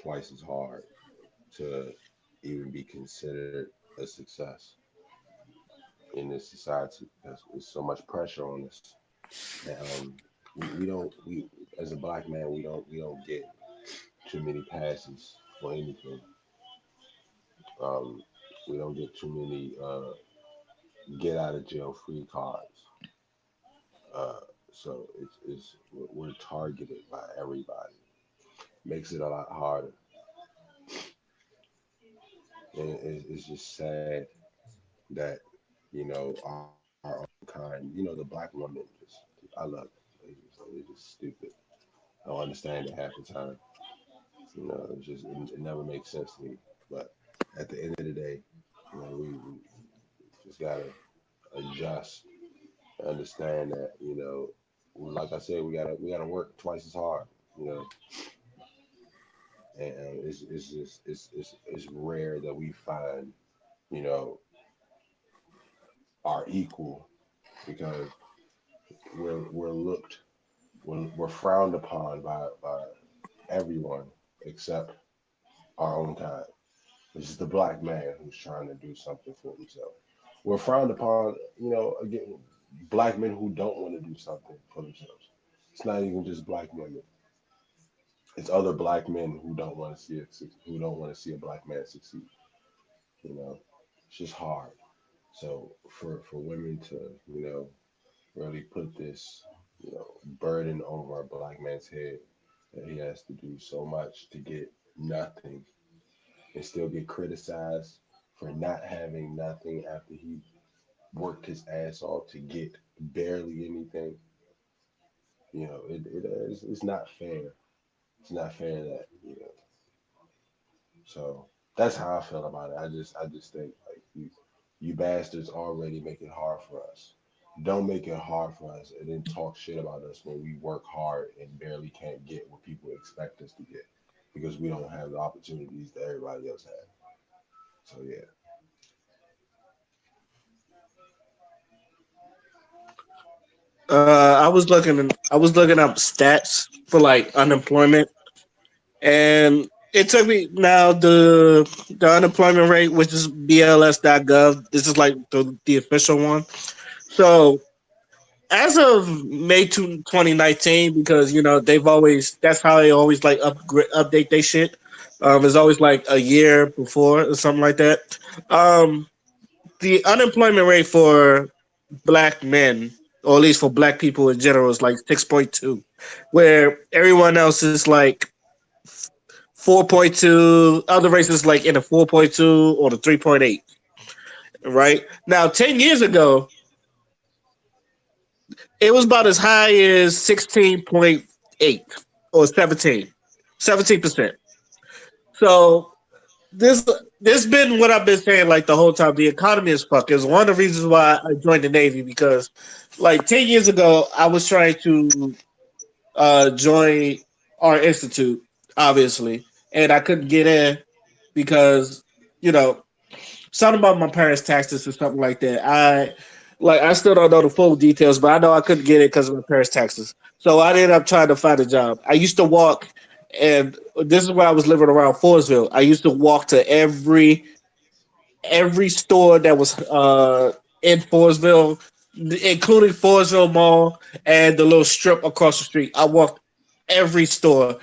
twice as hard to even be considered a success in this society, because there's so much pressure on us. And, we don't we as a black man we don't get too many passes for anything. Um, we don't get too many get out of jail free cards. Uh, so we're targeted by everybody. Makes it a lot harder, and it's just sad that our own kind, the black woman, just I love it. They just stupid. I don't understand it half the time. It never makes sense to me. But at the end of the day, we just gotta adjust, understand that like I said, we gotta work twice as hard. You know, and it's just it's rare that we find you know our equal because we're looked we're frowned upon by everyone except our own kind. Which is the black man who's trying to do something for himself. We're frowned upon, again, black men who don't want to do something for themselves. It's not even just black women. It's other black men who don't want to see it, who don't want to see a black man succeed. You know, it's just hard. So for women to, really put this, burden over a black man's head that he has to do so much to get nothing and still get criticized for not having nothing after he worked his ass off to get barely anything. It's not fair. It's not fair that So that's how I feel about it. I just think like you bastards already make it hard for us. Don't make it hard for us and then talk shit about us when we work hard and barely can't get what people expect us to get because we don't have the opportunities that everybody else has. So yeah. I was looking up stats for like unemployment, and it took me now the unemployment rate, which is BLS.gov. This is like the official one. So as of May 2019, because they've always that's how they always like update their shit. It's always like a year before or something like that. Um, the unemployment rate for black men, or at least for black people in general, is like 6.2, where everyone else is like 4.2. Other races like in the 4.2 or the 3.8. Right now, 10 years ago, it was about as high as 16.8 or 17%. So this this been what I've been saying like the whole time. The economy is fucked. It's one of the reasons why I joined the Navy because like 10 years ago I was trying to join our institute, obviously, and I couldn't get in because you know something about my parents' taxes or something like that. I still don't know the full details, but I know I couldn't get it because of my parents' taxes. So I ended up trying to find a job. I used to walk, and this is where I was living around Forestville. I used to walk to every store that was in Forestville, including Forestville Mall and the little strip across the street. I walked every store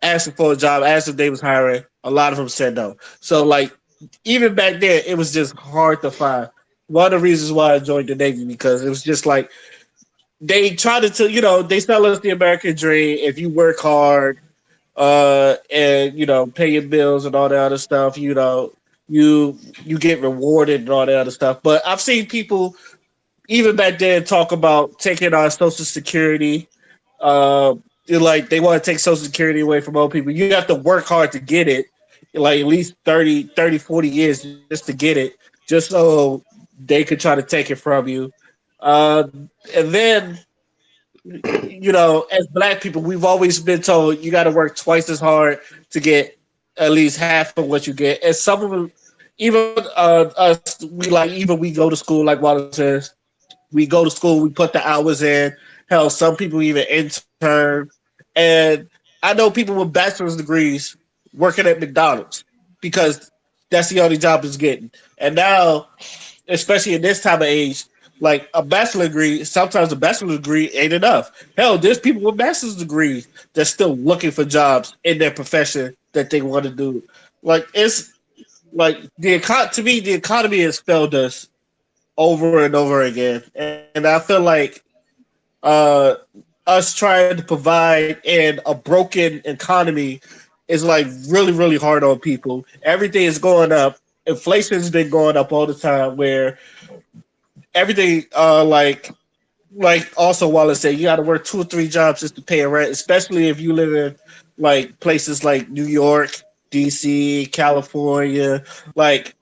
asking for a job, asked if they was hiring. A lot of them said no. So like even back then, it was just hard to find. One of the reasons why I joined the Navy because it was just like they try to they sell us the American dream. If you work hard, and pay your bills and all that other stuff, you get rewarded and all that other stuff. But I've seen people even back then talk about taking our Social Security. Uh, like they want to take Social Security away from old people. You have to work hard to get it, like at least 40 years just to get it, just so they could try to take it from you. Uh, and then, as black people, we've always been told you got to work twice as hard to get at least half of what you get. And some of them, even us, even we go to school, like Water says, we go to school, we put the hours in. Hell, some people even intern. And I know people with bachelor's degrees working at McDonald's because that's the only job it's getting. And now, especially in this time of age, Like a bachelor degree, sometimes a bachelor degree ain't enough. Hell, there's people with master's degrees that's still looking for jobs in their profession that they want to do. Like it's like to me, the economy has failed us over and over again, and I feel like uh, us trying to provide in a broken economy is like really hard on people. Everything is going up. Inflation's been going up all the time. Where everything, also Wallace said, you got to work 2 or 3 jobs just to pay a rent, especially if you live in like places like New York, DC, California, like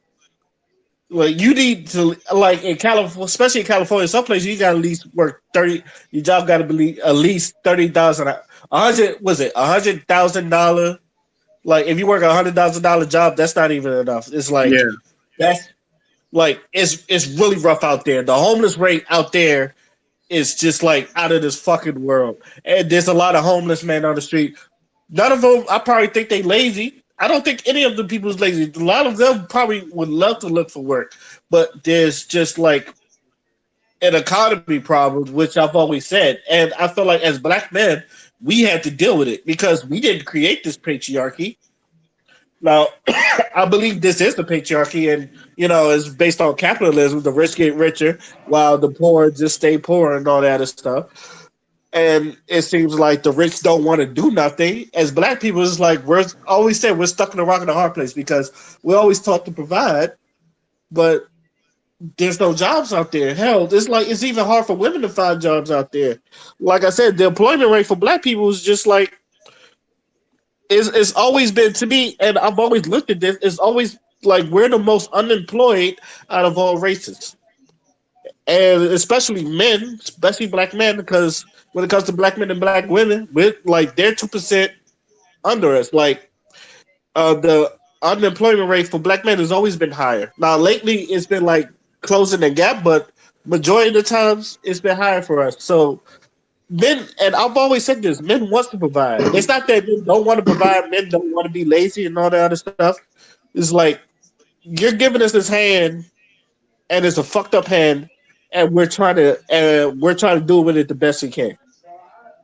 like you need to like in California, especially in California, some places you got to at least work 30. Your job got to be at least 30,000, 100. Was it $100,000? Like if you work $100,000 job, that's not even enough. It's like Yeah. that's like it's really rough out there. The homeless rate out there is just like out of this fucking world. And there's a lot of homeless men on the street. None of them, I probably think they lazy. I don't think any of the people is lazy. A lot of them probably would love to look for work, but there's just like an economy problem, which I've always said. And I feel like as black men, we had to deal with it because we didn't create this patriarchy. Now, I believe this is the patriarchy, and it's based on capitalism. The rich get richer, while the poor just stay poor, and all that other stuff. And it seems like the rich don't want to do nothing. As black people, it's like we're always said we're stuck in a rock and a hard place because we always taught to provide, but there's no jobs out there. Hell, it's like it's even hard for women to find jobs out there. Like I said, the employment rate for black people is just like it's always been to me, and I've always looked at this. It's always like we're the most unemployed out of all races, and especially men, especially black men, because when it comes to black men and black women, we're like they're 2% under us. Like the unemployment rate for black men has always been higher. Now lately, it's been like closing the gap, but majority of the times it's been higher for us. So men, and I've always said this, men want to provide. It's not that men don't want to provide, men don't want to be lazy and all that other stuff. It's like you're giving us this hand, and it's a fucked up hand, and we're trying to do with it the best we can.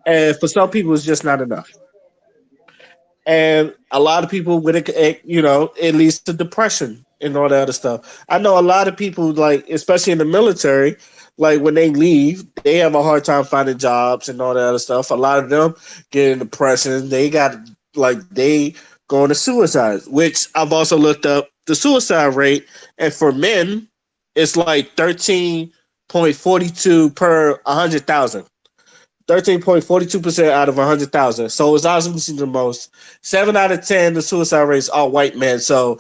And for some people, it's just not enough. And a lot of people with it leads to depression and all that other stuff. I know a lot of people, like especially in the military, like when they leave, they have a hard time finding jobs and all that other stuff. A lot of them get in depression. They got like they go into suicide, which I've also looked up the suicide rate, and for men, it's like 13.42 per 100,000. 13.42% out of 100,000. So it's obviously the most. 7 out of 10, the suicide rates are white men. So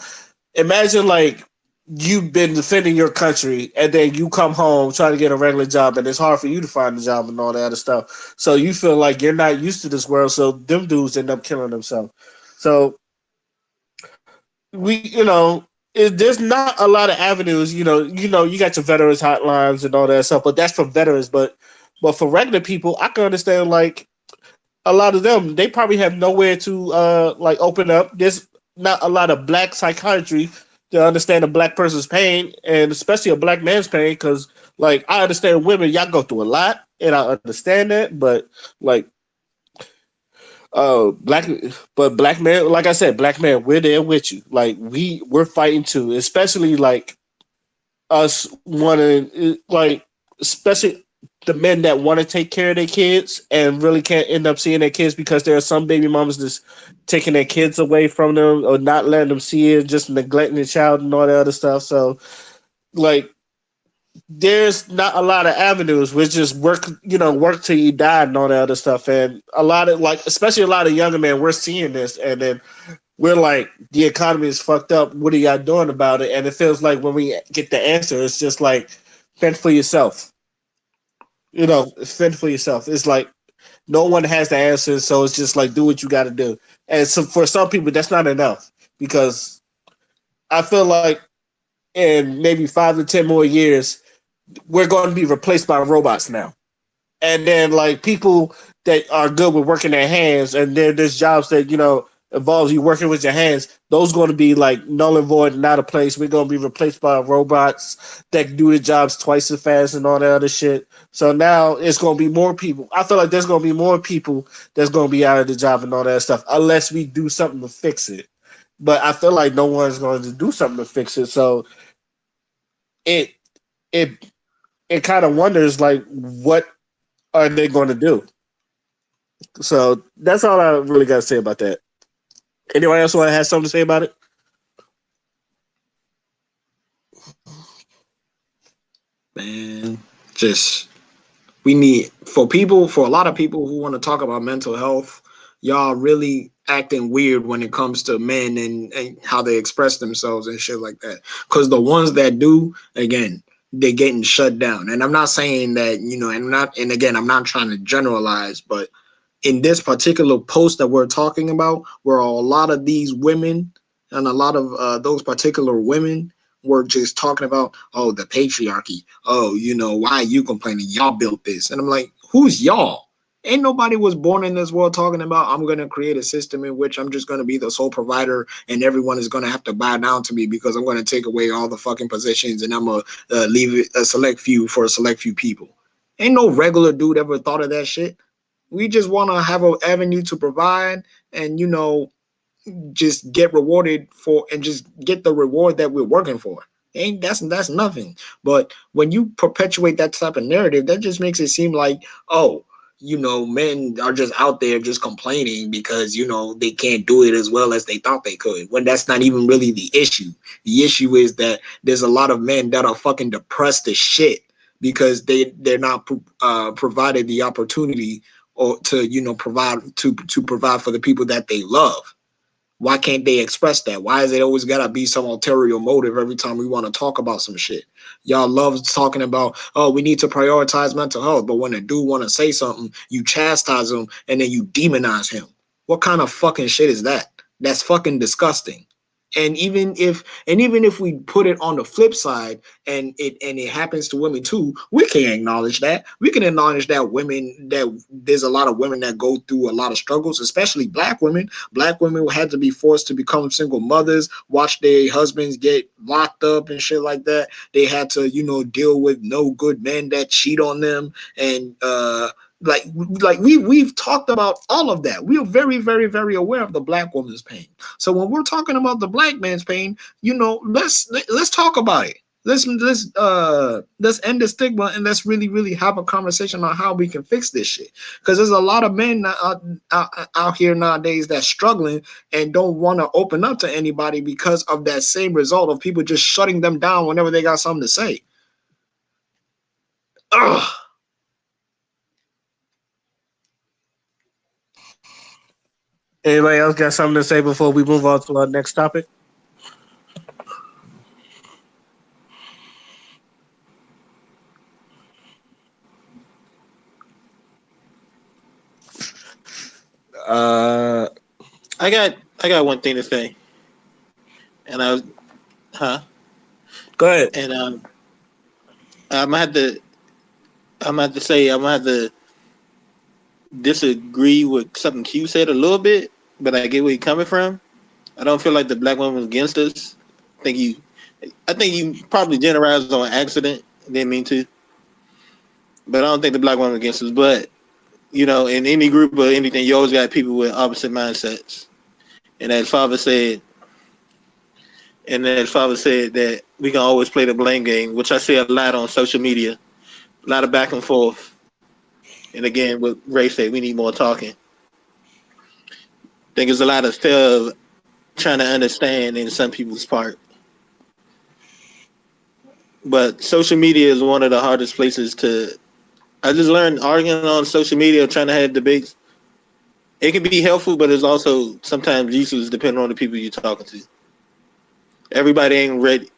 imagine like you've been defending your country and then you come home trying to get a regular job and it's hard for you to find a job and all that other stuff. So you feel like you're not used to this world. So them dudes end up killing themselves. So there's not a lot of avenues. You got your veterans hotlines and all that stuff, but that's for veterans. But for regular people, I can understand like a lot of them, they probably have nowhere to like open up. There's not a lot of black psychiatry to understand a black person's pain, and especially a black man's pain. Because like I understand women, y'all go through a lot, and I understand that. But like black but black man, like I said, black man, we're there with you. Like we're fighting too, especially like us wanting like especially the men that want to take care of their kids and really can't end up seeing their kids because there are some baby mamas just taking their kids away from them or not letting them see it, just neglecting the child and all that other stuff. So like there's not a lot of avenues. We just work till you die and all that other stuff. And a lot of like, especially a lot of younger men, we're seeing this, and then we're like, the economy is fucked up. What are y'all doing about it? And it feels like when we get the answer, it's just like fend for yourself. Fend for yourself. It's like no one has the answer, so it's just like do what you got to do. And so for some people, that's not enough because I feel like in maybe 5 to 10 more years, we're going to be replaced by robots now. And then like people that are good with working their hands, and then there's jobs that involves you working with your hands, those going to be like null and void, not a place. We're going to be replaced by robots that can do the jobs twice as fast and all that other shit. So now it's going to be more people. I feel like there's going to be more people that's going to be out of the job and all that stuff, unless we do something to fix it. But I feel like no one's going to do something to fix it. So it it it kind of wonders like what are they going to do? So that's all I really got to say about that. Anyone else want to have something to say about it? Man, just we need for a lot of people who want to talk about mental health, y'all really acting weird when it comes to men and how they express themselves and shit like that. Because the ones that do, again, they're getting shut down. And I'm not saying that, and again, I'm not trying to generalize, but in this particular post that we're talking about, where a lot of these women and a lot of those particular women were just talking about, oh, the patriarchy. Oh, why are you complaining? Y'all built this. And I'm like, who's y'all? Ain't nobody was born in this world talking about, I'm going to create a system in which I'm just going to be the sole provider and everyone is going to have to bow down to me because I'm going to take away all the fucking positions and I'm going to leave it a select few for a select few people. Ain't no regular dude ever thought of that shit. We just want to have an avenue to provide and, just get rewarded for and just get the reward that we're working for. Ain't that's nothing. But when you perpetuate that type of narrative, that just makes it seem like, oh, men are just out there just complaining because, they can't do it as well as they thought they could. When that's not even really the issue. The issue is that there's a lot of men that are fucking depressed as shit because they're not provided the opportunity or to provide for the people that they love. Why can't they express that? Why is it always gotta be some ulterior motive every time we want to talk about some shit? Y'all love talking about, oh, we need to prioritize mental health, but when a dude want to say something, you chastise him and then you demonize him. What kind of fucking shit is that? That's fucking disgusting. And even if we put it on the flip side and it happens to women too, we can acknowledge that. We can acknowledge that there's a lot of women that go through a lot of struggles, especially black women. Black women had to be forced to become single mothers, watch their husbands get locked up and shit like that. They had to, deal with no good men that cheat on them and we've talked about all of that. We are very, very, very aware of the black woman's pain. So when we're talking about the black man's pain, let's talk about it. Let's end the stigma and let's really, really have a conversation on how we can fix this shit. Because there's a lot of men out here nowadays that's struggling and don't want to open up to anybody because of that same result of people just shutting them down whenever they got something to say. Ugh. Anybody else got something to say before we move on to our next topic? I got one thing to say, and Go ahead. and I'm gonna have to disagree with something Q said a little bit, but I get where you're coming from. I don't feel like the black woman's against us. I think you probably generalized on accident. Didn't mean to, but I don't think the black woman's against us. But in any group or anything, you always got people with opposite mindsets. And as father said, that we can always play the blame game, which I see a lot on social media, a lot of back and forth. And again, what Ray said, we need more talking. I think there's a lot of stuff trying to understand in some people's part. But social media is one of the hardest places to. I just learned arguing on social media, trying to have debates. It can be helpful, but it's also sometimes useless depending on the people you're talking to. Everybody ain't ready.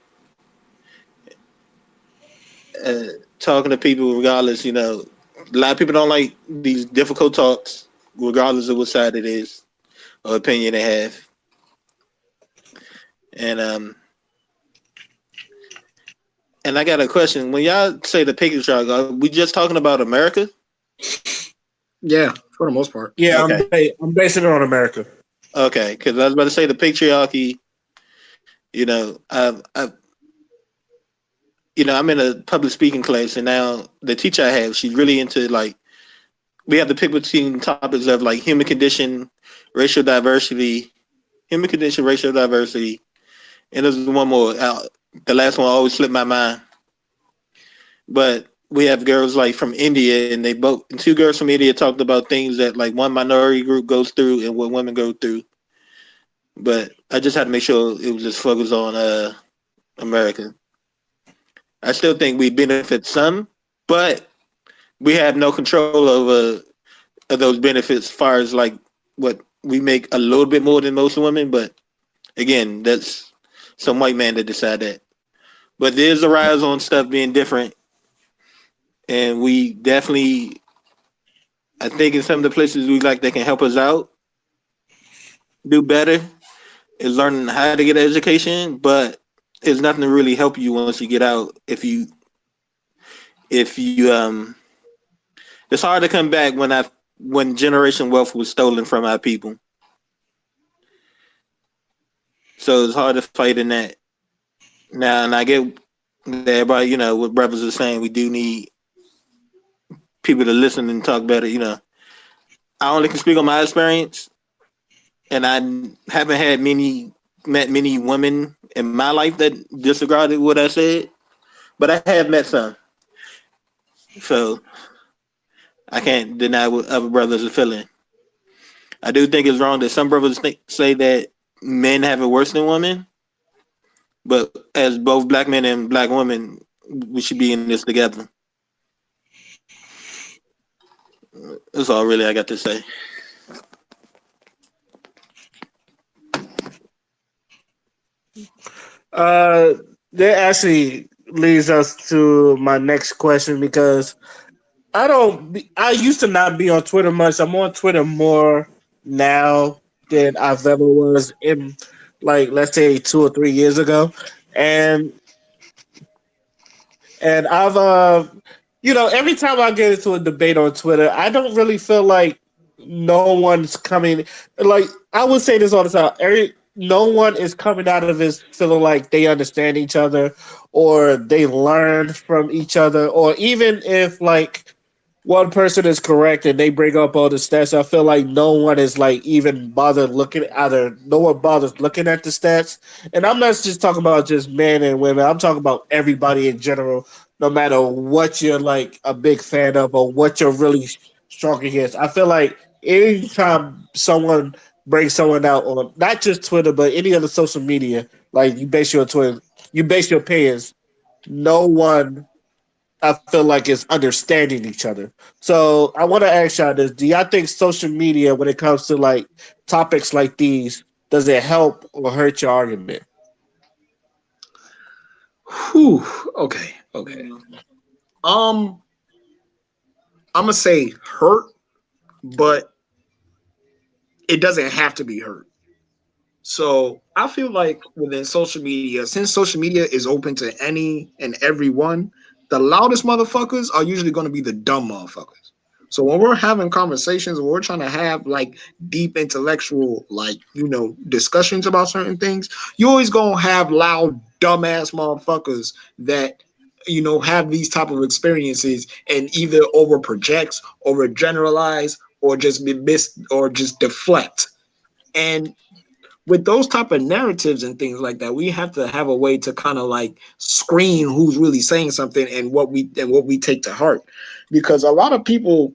Talking to people, regardless, a lot of people don't like these difficult talks, regardless of what side it is or opinion they have. And I got a question. When y'all say the patriarchy, are we just talking about America? Yeah, for the most part. Yeah, Okay. I'm basing it on America. Okay, because I was about to say the patriarchy. I'm in a public speaking class, and now the teacher I have, she's really into like we have to pick between topics of like racial diversity, human condition, racial diversity, and there's one more. The last one always slipped my mind, but we have girls like from India, and two girls from India talked about things that like one minority group goes through and what women go through. But I just had to make sure it was just focused on America. I still think we benefit some, but we have no control over those benefits as far as like what we make a little bit more than most women. But again, that's some white man to decide that. But there's a rise on stuff being different, and we definitely, I think, in some of the places we like that can help us out do better is learning how to get an education. But it's nothing to really help you once you get out if you it's hard to come back when generation wealth was stolen from our people. So it's hard to fight in that. Now, and I get that everybody, what brothers are saying, we do need people to listen and talk better. I only can speak on my experience, and I haven't met many women in my life that disregarded what I said, but I have met some. So I can't deny what other brothers are feeling. I do think it's wrong that some brothers say that men have it worse than women, but as both black men and black women, we should be in this together. That's all really I got to say. Uh, that actually leads us to my next question because I used to not be on Twitter much. I'm on Twitter more now than I've ever was in, like, let's say 2 or 3 years ago, and I've every time I get into a debate on Twitter, I don't really feel like no one's coming. Like I would say this all the time. No one is coming out of this feeling like they understand each other or they learn from each other, or even if like one person is correct and they bring up all the stats, I feel like no one is like even bothered looking either. No one bothers looking at the stats, and I'm not just talking about just men and women. I'm talking about everybody in general. No matter what you're like a big fan of or what you're really strong against, I feel like anytime someone brings someone out on not just Twitter but any other social media, like you base your opinions. No one I feel like is understanding each other. So I want to ask y'all this: do y'all think social media, when it comes to like topics like these, does it help or hurt your argument? Whew. Okay. Okay. Um, I'm gonna say hurt, but it doesn't have to be hurt. So I feel like within social media, since social media is open to any and everyone, the loudest motherfuckers are usually going to be the dumb motherfuckers. So when we're having conversations, when we're trying to have like deep intellectual, like, discussions about certain things, you always gonna have loud, dumbass motherfuckers that have these type of experiences and either over projects, over generalize, or just be miss or just deflect. And with those type of narratives and things like that, we have to have a way to kind of like screen who's really saying something and what we take to heart, because a lot of people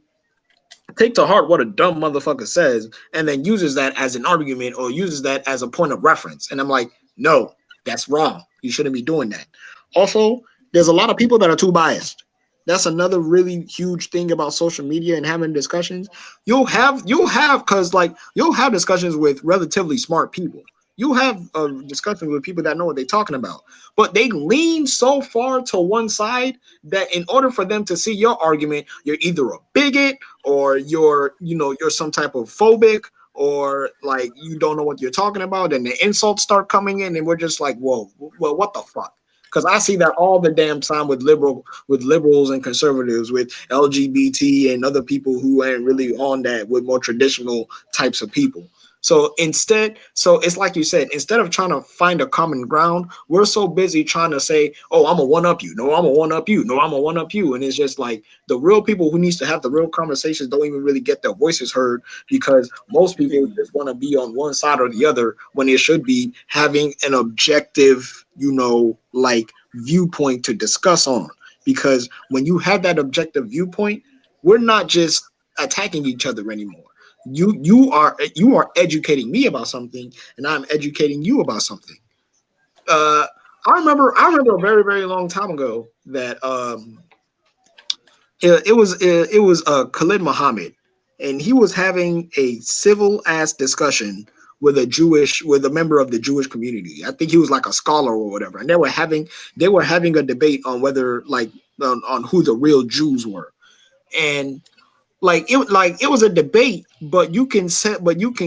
take to heart what a dumb motherfucker says and then uses that as an argument or uses that as a point of reference. And I'm like, no, that's wrong. You shouldn't be doing that. Also, there's a lot of people that are too biased. That's another really huge thing about social media and having discussions. You'll have discussions with relatively smart people. You'll have discussions with people that know what they're talking about, but they lean so far to one side that in order for them to see your argument, you're either a bigot or you're some type of phobic, or like you don't know what you're talking about, and the insults start coming in, and we're just like, whoa, well, what the fuck? Because I see that all the damn time with liberals and conservatives, with LGBT and other people who ain't really on that, with more traditional types of people. So it's like you said, instead of trying to find a common ground, we're so busy trying to say, "Oh, I'm a one up you." No, I'm a one up you. No, I'm a one up you. And it's just like the real people who needs to have the real conversations don't even really get their voices heard because most people just want to be on one side or the other when it should be having an objective, like viewpoint to discuss on. Because when you have that objective viewpoint, we're not just attacking each other anymore. You are educating me about something, and I'm educating you about something. Uh, I remember a very very long time ago that it was Khalid Muhammad, and he was having a civil ass discussion with a member of the Jewish community. I think he was like a scholar or whatever, and they were having a debate on whether on who the real Jews were, and like it was a debate, but you can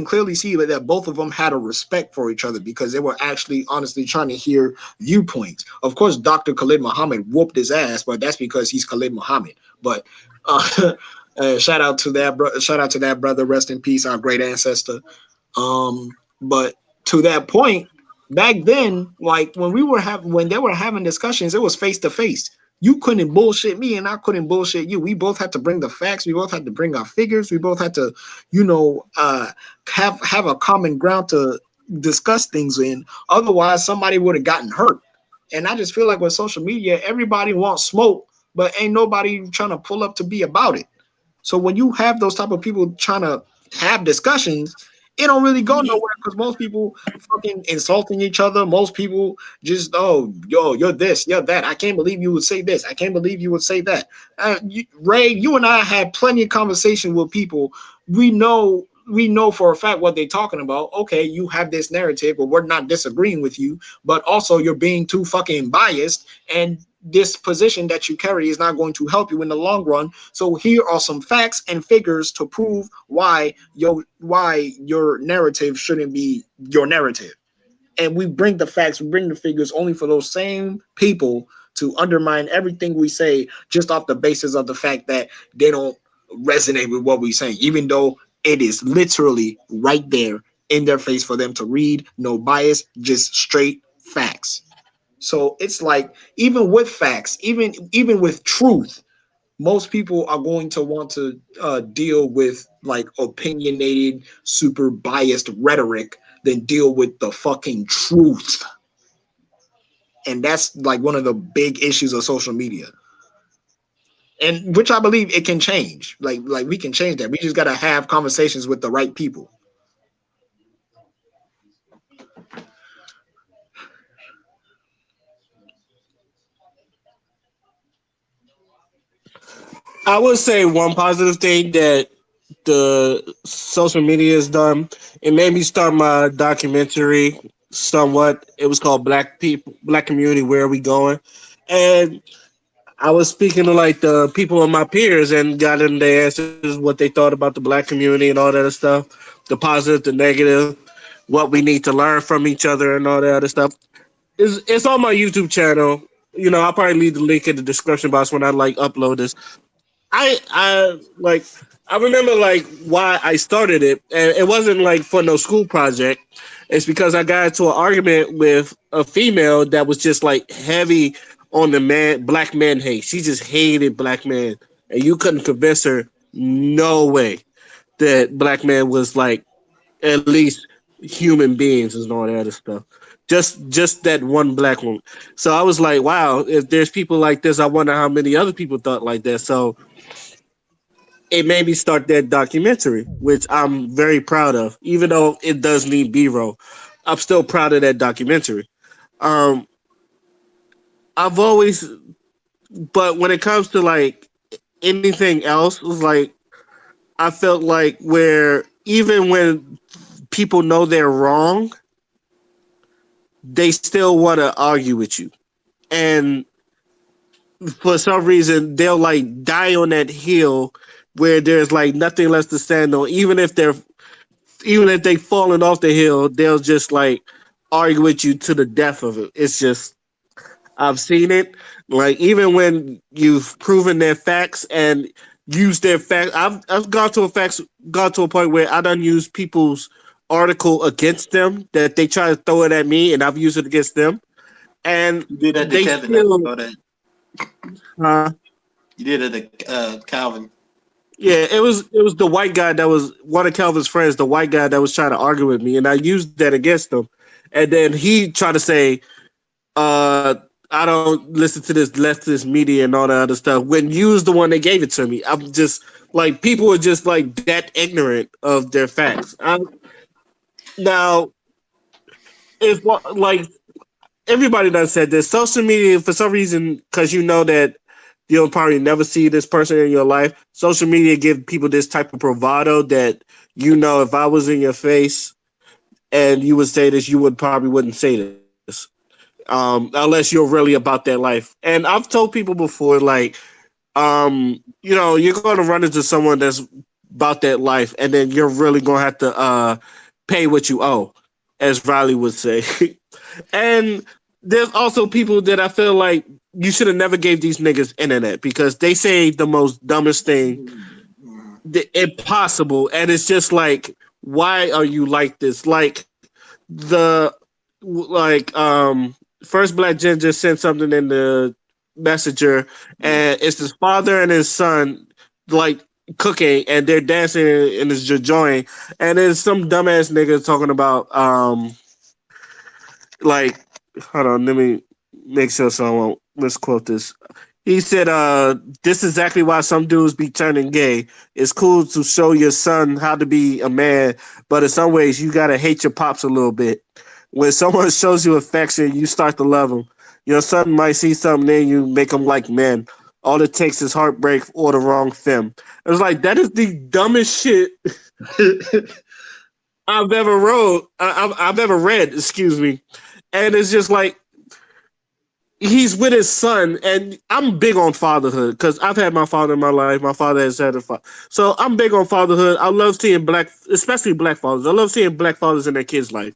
clearly see that both of them had a respect for each other because they were actually honestly trying to hear viewpoints. Of course, Dr. Khalid Muhammad whooped his ass, but that's because he's Khalid Muhammad. But shout out to that brother. Rest in peace, our great ancestor. But to that point, back then, like when they were having discussions, it was face to face. You couldn't bullshit me, and I couldn't bullshit you. We both had to bring the facts. We both had to bring our figures. We both had to, you know, uh, have a common ground to discuss things in. Otherwise, somebody would have gotten hurt. And I just feel like with social media, everybody wants smoke, but ain't nobody trying to pull up to be about it. So when you have those type of people trying to have discussions, it don't really go nowhere because most people fucking insulting each other. Most people just, oh, yo, you're this, you're that. I can't believe you would say this. I can't believe you would say that. Ray, you and I had plenty of conversation with people. We know for a fact what they're talking about. Okay, you have this narrative, but we're not disagreeing with you. But also, you're being too fucking biased, and this position that you carry is not going to help you in the long run. So here are some facts and figures to prove why your narrative shouldn't be your narrative. And we bring the facts, we bring the figures only for those same people to undermine everything we say just off the basis of the fact that they don't resonate with what we say, even though it is literally right there in their face for them to read, no bias, just straight facts. So it's like even with facts, even with truth, most people are going to want to deal with like opinionated, super biased rhetoric than deal with the fucking truth. And that's like one of the big issues of social media. And which I believe it can change. Like we can change that. We just gotta have conversations with the right people. I would say one positive thing that the social media has done. It made me start my documentary somewhat. It was called Black People, Black Community, Where Are We Going? And I was speaking to like the people of my peers and got in their answers what they thought about the black community and all that other stuff, the positive, the negative, what we need to learn from each other and all that other stuff. It's on my YouTube channel. You know, I'll probably leave the link in the description box when I like upload this. I I remember like why I started it, and it wasn't like for no school project. It's because I got into an argument with a female that was just like heavy on the black man hate. She just hated black men, and you couldn't convince her no way that black man was like at least human beings and all that other stuff. Just that one black one. So I was like, wow, if there's people like this, I wonder how many other people thought like that. So it made me start that documentary, which I'm very proud of. Even though it does need B-roll, I'm still proud of that documentary. Um, I've always, but when it comes to like anything else, it was like I felt like where even when people know they're wrong, they still want to argue with you, and for some reason they'll like die on that hill where there's like nothing less to stand on, even if they falling off the hill, they'll just like argue with you to the death of it. It's just I've seen it. Like even when you've proven their facts and used their facts, I've gone to a point where I done use people's article against them that they try to throw it at me, and I've used it against them, and You did that to they Kevin. I still, saw that. uh, You did it to Calvin. yeah, it was the white guy that was one of Calvin's friends, the white guy that was trying to argue with me, and I used that against him, and then he tried to say, uh, I don't listen to this leftist media and all that other stuff. When you was the one that gave it to me, I'm just like people are just like that ignorant of their facts. Now, if like everybody done said this, social media for some reason, because you know that you'll probably never see this person in your life. Social media give people this type of bravado that if I was in your face and you would say this, you would probably wouldn't say this. Unless you're really about that life. And I've told people before, like, you're going to run into someone that's about that life, and then you're really going to have to pay what you owe, as Riley would say. And there's also people that I feel like you should have never gave these niggas internet because they say the most dumbest thing impossible, and it's just like, why are you like this? Like the first Black Jen just sent something in the messenger, and it's his father and his son like cooking, and they're dancing and it's joint, and there's some dumbass nigga talking about like, hold on, let me make sure so I won't misquote this. He said, this is exactly why some dudes be turning gay. It's cool to show your son how to be a man, but in some ways you gotta hate your pops a little bit. When someone shows you affection, you start to love them. Your son might see something in you, make him like men. All it takes is heartbreak or the wrong femme. It was like, that is the dumbest shit I've ever I've ever read, excuse me. And it's just like, he's with his son, and I'm big on fatherhood because I've had my father in my life. My father has had a father, so I'm big on fatherhood. I love seeing especially black fathers. I love seeing black fathers in their kids' life.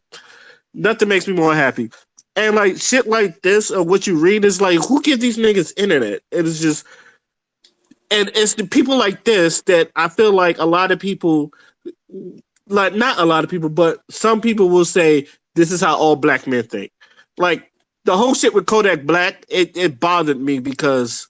Nothing makes me more happy. And like shit like this, or what you read is like, who gives these niggas internet? It is just, and it's the people like this that I feel like a lot of people, like not a lot of people, but some people will say this is how all black men think. Like the whole shit with Kodak Black, it bothered me because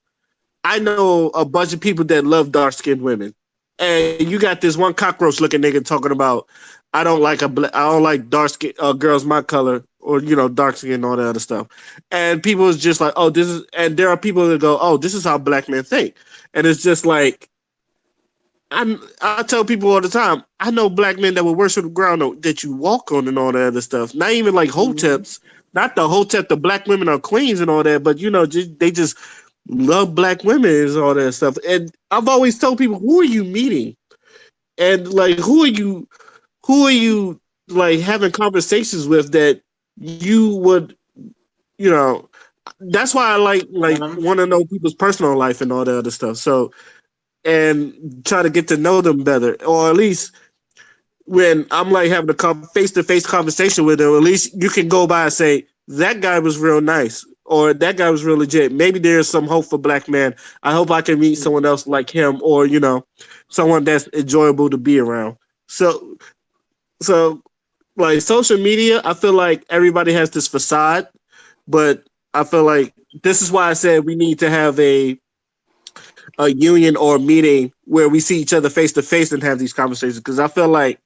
I know a bunch of people that love dark skinned women, and you got this one cockroach looking nigga talking about I don't like dark skin girls my color, or dark skin and all that other stuff, and people is just like, oh, this is, and there are people that go, oh, this is how black men think, and it's just like, I tell people all the time, I know black men that will worship the ground that you walk on and all that other stuff. Not even like hoteps, not the hotep, the black women are queens and all that, but they just love black women and all that stuff. And I've always told people, who are you meeting? And like, who are you like having conversations with that you would, you know, that's why I like want to know people's personal life and all that other stuff. So, and try to get to know them better, or at least when I'm like having a face-to-face conversation with them, at least you can go by and say that guy was real nice, or that guy was real legit. Maybe there's some hope for black man. I hope I can meet someone else like him, or someone that's enjoyable to be around. So like social media, I feel like everybody has this facade, but I feel like this is why I said we need to have a union or a meeting where we see each other face to face and have these conversations. Because I feel like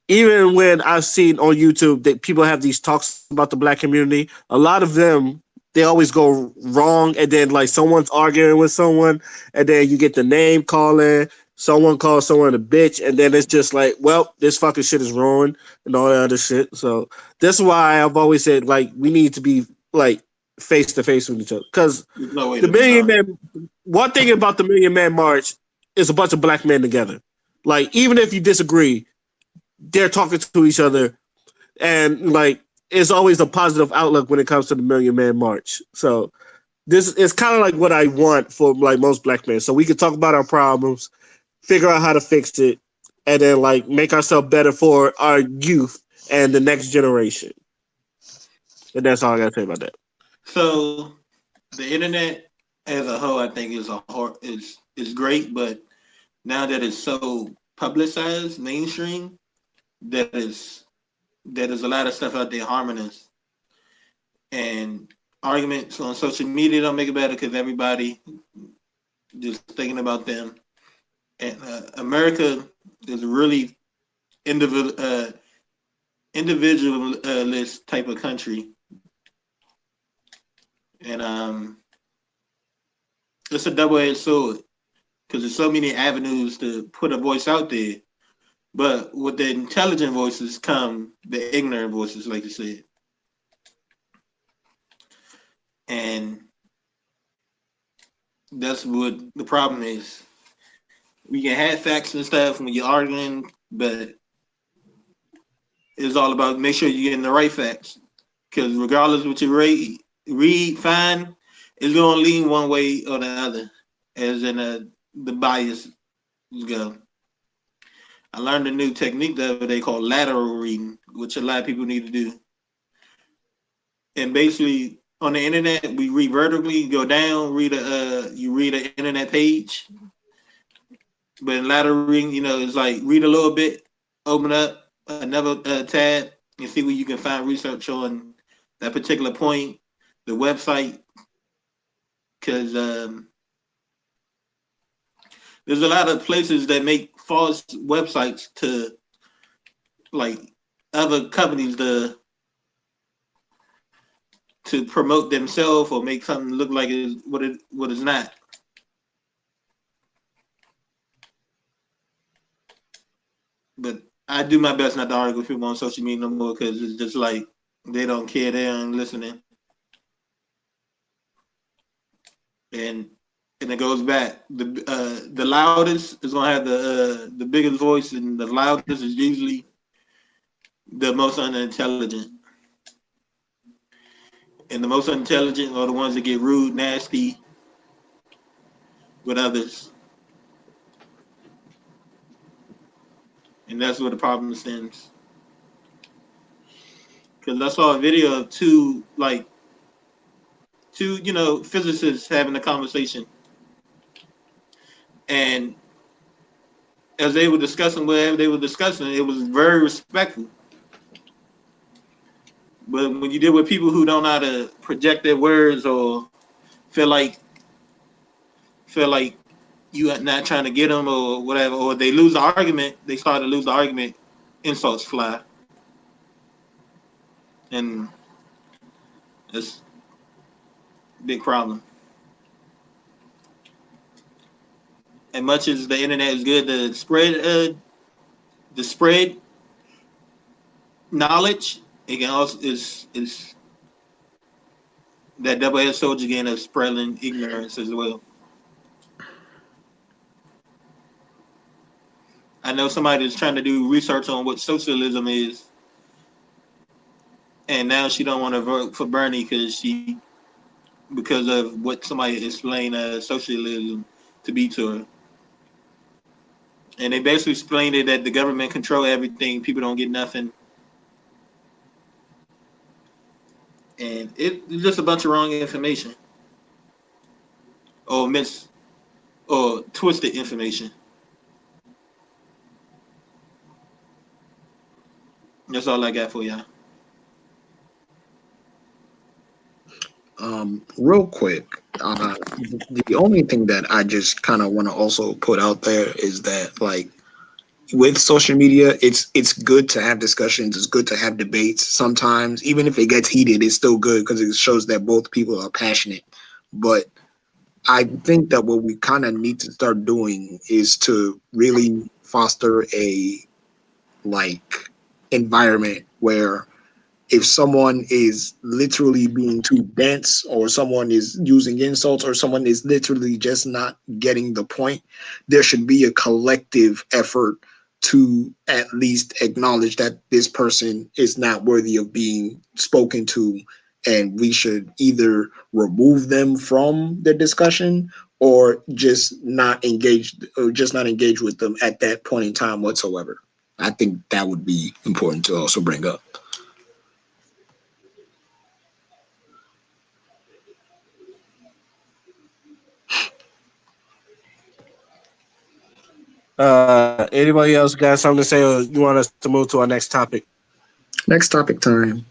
even when I've seen on YouTube that people have these talks about the black community, a lot of them, they always go wrong, and then like someone's arguing with someone, and then you get the name calling, someone calls someone a bitch, and then it's just like, well, this fucking shit is ruined and all that other shit. So that's why I've always said, like, we need to be like face to face with each other. Because No way the to be Million wrong. Man, one thing about the Million Man March is a bunch of black men together. Like, even if you disagree, they're talking to each other, and like it's always a positive outlook when it comes to the Million Man March. So this is kind of like what I want for like most black men. So we can talk about our problems, figure out how to fix it, and then like make ourselves better for our youth and the next generation. And that's all I gotta say about that. So the internet as a whole, I think is great, but now that it's so publicized, mainstream, that is a lot of stuff out there harming us, and arguments on social media don't make it better because everybody just thinking about them. And America is really individual, individualist type of country, and it's a double-edged sword because there's so many avenues to put a voice out there. But with the intelligent voices come the ignorant voices, like you said, and that's what the problem is. We can have facts and stuff when you're arguing, but it's all about make sure you're getting the right facts. Because regardless of what you find, it's going to lean one way or the other, as in the bias go. I learned a new technique the other day called lateral reading, which a lot of people need to do. And basically, on the internet, we read vertically, go down, you read an internet page. But in lateral reading, it's like read a little bit, open up another tab, and see where you can find research on that particular point, the website, because there's a lot of places that make false websites to like other companies to promote themselves or make something look like what it's not. But I do my best not to argue with people on social media no more because it's just like they don't care, they aren't listening, and it goes back. The loudest is gonna have the biggest voice, and the loudest is usually the most unintelligent. And the most unintelligent are the ones that get rude, nasty with others. And that's where the problem stems. Because I saw a video of two physicists having a conversation. And as they were discussing whatever they were discussing, it was very respectful. But when you deal with people who don't know how to project their words or feel like you are not trying to get them or whatever, or they lose the argument, they start to lose the argument, insults fly. And it's a big problem. And much as the internet is good to spread knowledge, it can also is that double-edged sword again of spreading ignorance as well. I know somebody is trying to do research on what socialism is, and now she don't want to vote for Bernie because of what somebody explained socialism to be to her. And they basically explained it that the government control everything, people don't get nothing. And it's just a bunch of wrong information. Or twisted information. That's all I got for y'all. Real quick, the only thing that I just kind of want to also put out there is that, like, with social media, it's good to have discussions. It's good to have debates. Sometimes, even if it gets heated, it's still good because it shows that both people are passionate. But I think that what we kind of need to start doing is to really foster a like environment where if someone is literally being too dense or someone is using insults or someone is literally just not getting the point, there should be a collective effort to at least acknowledge that this person is not worthy of being spoken to, and we should either remove them from the discussion or just not engage with them at that point in time whatsoever. I think that would be important to also bring up. Anybody else got something to say, or you want us to move to our next topic? Next topic time.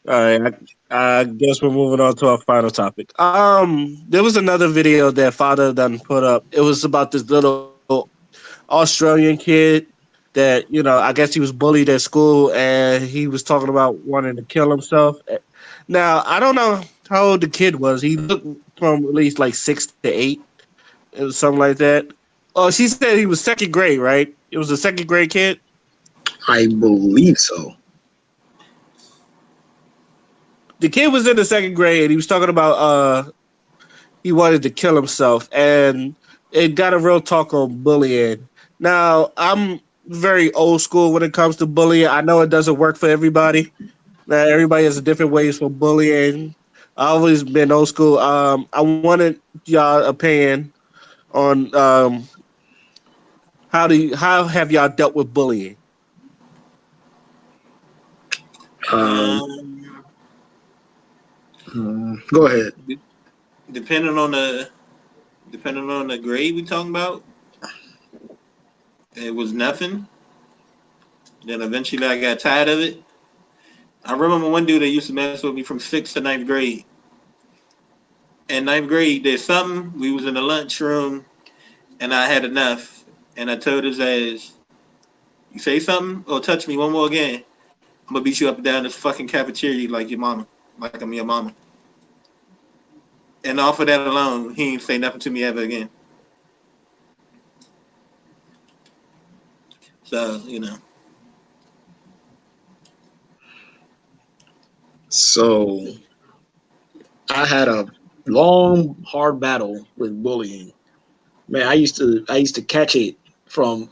All right, I guess we're moving on to our final topic. There was another video that Father done put up. It was about this little Australian kid that, I guess he was bullied at school, and he was talking about wanting to kill himself. Now, I don't know how old the kid was. He looked from at least like 6 to 8, it was something like that. Oh, she said he was second grade, right? It was a second grade kid. I believe so. The kid was in the second grade, and he was talking about he wanted to kill himself, and it got a real talk on bullying. Now, I'm very old school when it comes to bullying. I know it doesn't work for everybody. Now, everybody has different ways for bullying. I always been old school. I wanted y'all opinion on how have y'all dealt with bullying? Um, Um, Go ahead. de- depending on the grade we talking about, it was nothing. Then eventually I got tired of it. I remember one dude that used to mess with me from sixth to ninth grade. In ninth grade, there's something. We was in the lunchroom, and I had enough. And I told his ass, "You say something or touch me one more again, I'm gonna beat you up and down this fucking cafeteria like your mama, like I'm your mama." And off of that alone, he ain't say nothing to me ever again. So So I had a long, hard battle with bullying. Man, I used to catch it from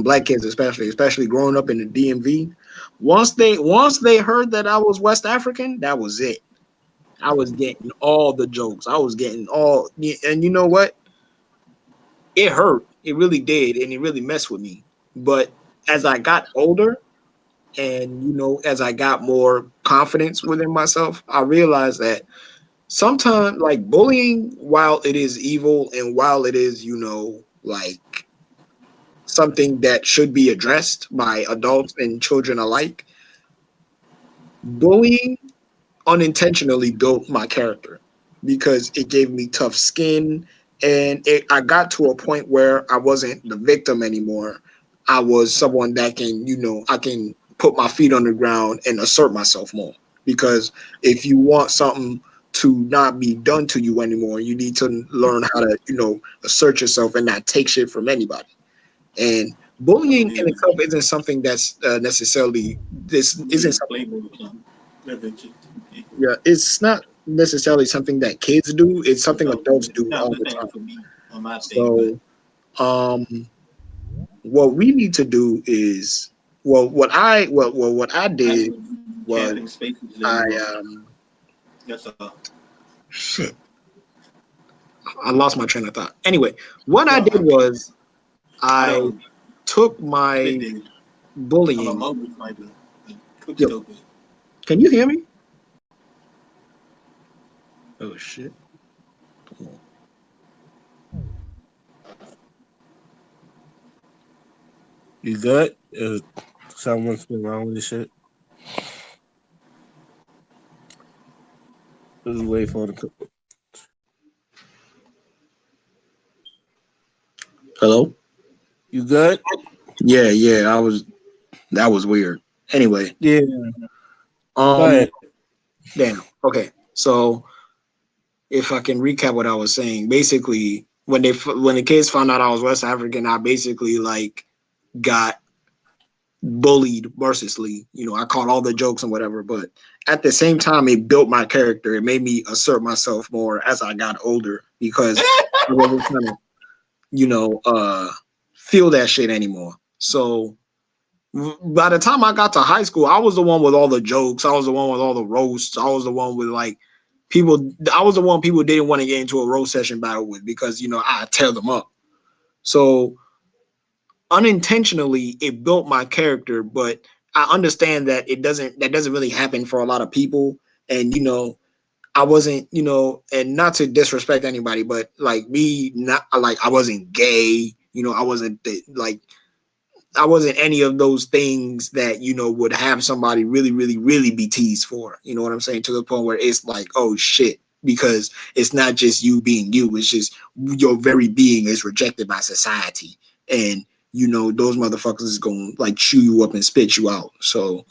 black kids, especially growing up in the DMV. Once they heard that I was West African, that was it. I was getting all the jokes. I was getting all, and you know what? It hurt. It really did, and it really messed with me. But as I got older, and as I got more confidence within myself, I realized that sometimes, like, bullying, while it is evil and while it is, like, something that should be addressed by adults and children alike, bullying unintentionally built my character because it gave me tough skin, and I got to a point where I wasn't the victim anymore. I was someone that I can put my feet on the ground and assert myself more, because if you want something to not be done to you anymore, you need to learn how to assert yourself and not take shit from anybody. And I bullying believe in in itself isn't something that's necessarily this isn't the something. playboy or something. Eventually. Yeah, it's not necessarily something that kids do. It's something So, adults do no, I'm all just the saying time. for me on my thing, but So, um, what we need to do is, what I I did know was capping spaces I anymore. That's all. shit, I lost my train of thought. Anyway, what I No, did was I I don't took sit my there. I'm a bullying. mobile sniper. Quick Yo, scope it. can you hear me? Oh shit. Hold on. You good? Someone's been wrong with this shit. Just wait for the. Hello? You good? Yeah, yeah. That was weird. Anyway, Yeah. Go um, ahead. damn. Okay, so if I can recap what I was saying, basically when the kids found out I was West African, I basically like got bullied mercilessly. I caught all the jokes and whatever, but at the same time, it built my character. It made me assert myself more as I got older because I wasn't trying to, feel that shit anymore. So by the time I got to high school, I was the one with all the jokes. I was the one with all the roasts. I was the one with like people. I was the one people didn't want to get into a roast session battle with because I tear them up. So unintentionally, it built my character, but I understand that it doesn't. That doesn't really happen for a lot of people, and I wasn't, and not to disrespect anybody, but like me, not like I wasn't gay, I wasn't like I wasn't any of those things that would have somebody really, really, really be teased for. You know what I'm saying? To the point where it's like, oh shit, because it's not just you being you; it's just your very being is rejected by society, and those motherfuckers is gonna like chew you up and spit you out. So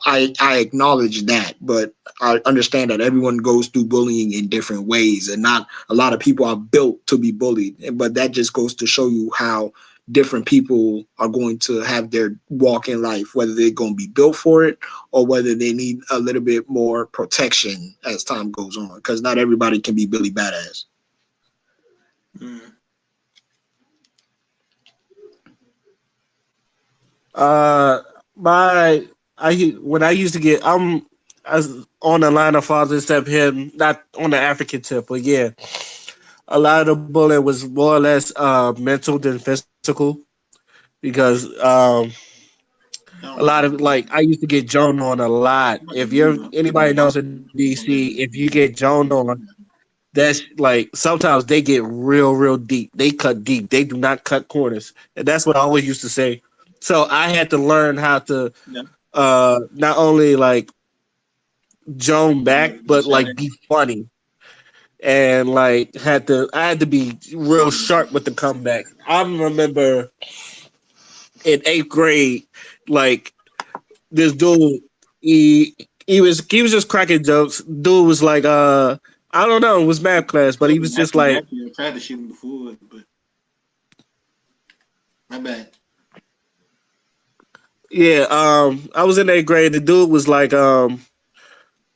I acknowledge that, but I understand that everyone goes through bullying in different ways, and not a lot of people are built to be bullied. But that just goes to show you how different people are going to have their walk in life, whether they're going to be built for it or whether they need a little bit more protection as time goes on. Because not everybody can be Billy Badass. Mm. My when I used to get I was on the line of father step him, not on the African tip, but yeah, a lot of the bullying was more or less mental than physical because I a don't lot like of like I used to get joned on a lot. If you're anybody knows in DC, if you get joned on, that's like sometimes they get real deep. They cut deep. They do not cut corners, and that's what I always used to say. So I had to learn how to Yeah. not only like Joan back, The but like Shannon. be funny and like I had to be real sharp with the comeback. I remember in eighth grade, like this dude, he he was just cracking jokes. Dude was like, I don't know, it was math class, but he was just like, Actually, I tried to shoot him before, but my bad. yeah, I was in eighth grade. The dude was like,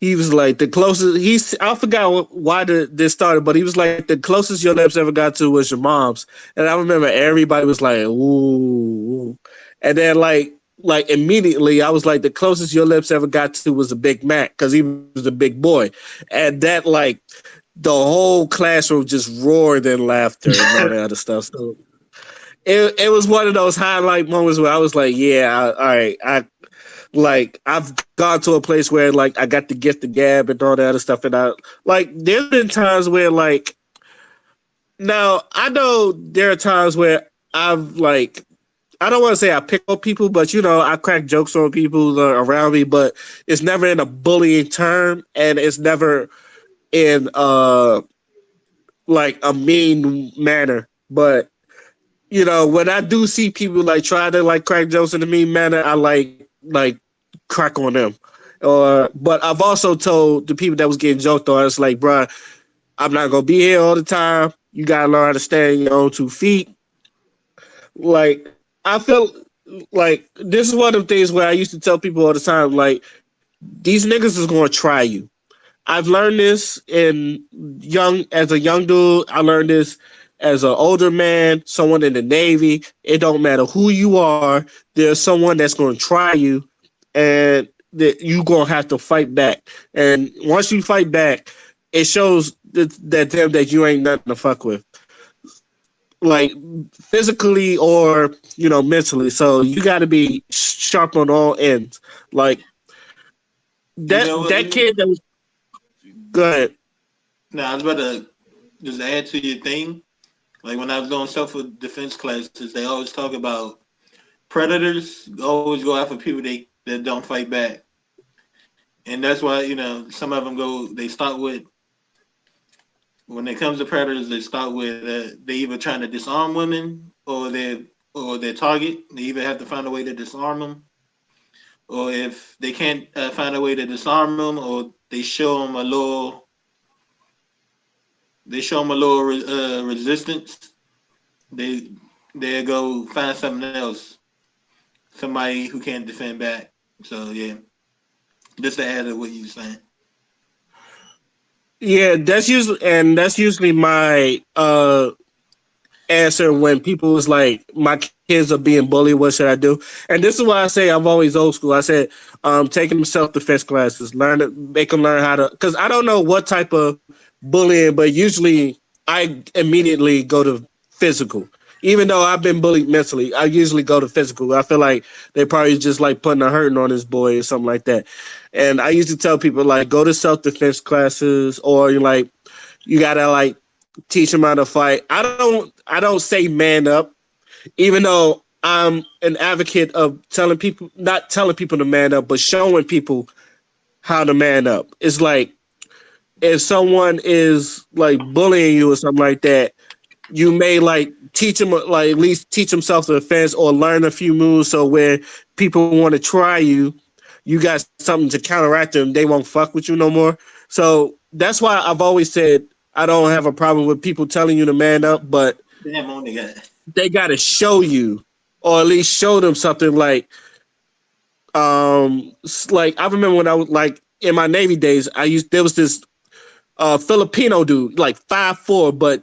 he was like the closest. I forgot this started, but he was like the closest your lips ever got to was your mom's. And I remember everybody was like, "Ooh," and then like immediately I was like, the closest your lips ever got to was a Big Mac because he was a big boy, and that like the whole classroom just roared in laughter and all that other stuff. So it was one of those highlight moments where I was like, yeah, all right, like I've gone to a place where like I got the gift of gab and all that other stuff, and I like there's been times where like now I know there are times where I've like I don't want to say I pick on people, but I crack jokes on people around me, but it's never in a bullying term, and it's never in like a mean manner. But when I do see people like try to like crack jokes in a mean manner, I like crack on them. But I've also told the people that was getting joked on, it's like, bruh, I'm not gonna be here all the time. You gotta learn how to stand on your own 2 feet. Like I feel like this is one of the things where I used to tell people all the time, like these niggas is gonna try you. I've learned this as a young dude. I learned this as an older man, someone in the Navy. It don't matter who you are. There's someone that's going to try you, and that you gonna have to fight back. And once you fight back, it shows that them that you ain't nothing to fuck with, like physically or mentally. So you got to be sharp on all ends. Like You know what? that kid that was good. Now I was about to just add to your thing. Like when I was doing self-defense classes, they always talk about predators always go after people that don't fight back, and that's why some of them they start with when it comes to predators, they start with they either trying to disarm women or their target. They either have to find a way to disarm them, or if they can't find a way to disarm them, or they show them a little resistance. They go find something else, somebody who can't defend back. So yeah, just to add to what you were saying. Yeah, that's usually my answer when people was like, my kids are being bullied. What should I do? And this is why I say I'm always old school. I said, taking them self defense classes, make them learn how to. Because I don't know what type of bullying, but usually I immediately go to physical. Even though I've been bullied mentally, I usually go to physical. I feel like they probably just like putting a hurting on this boy or something like that. And I used to tell people like go to self defense classes or like you gotta like teach them how to fight. I don't say man up, even though I'm an advocate of telling people not telling people to man up, but showing people how to man up. It's like if someone is like bullying you or something like that, you may like teach them like at least teach them self defense or learn a few moves so where people want to try you, you got something to counteract them. They won't fuck with you no more. So that's why I've always said I don't have a problem with people telling you to man up, but Damn on nigga. they got to show you or at least show them something like I remember when I was like in my Navy days, I used there was this Filipino dude, like 5'4", but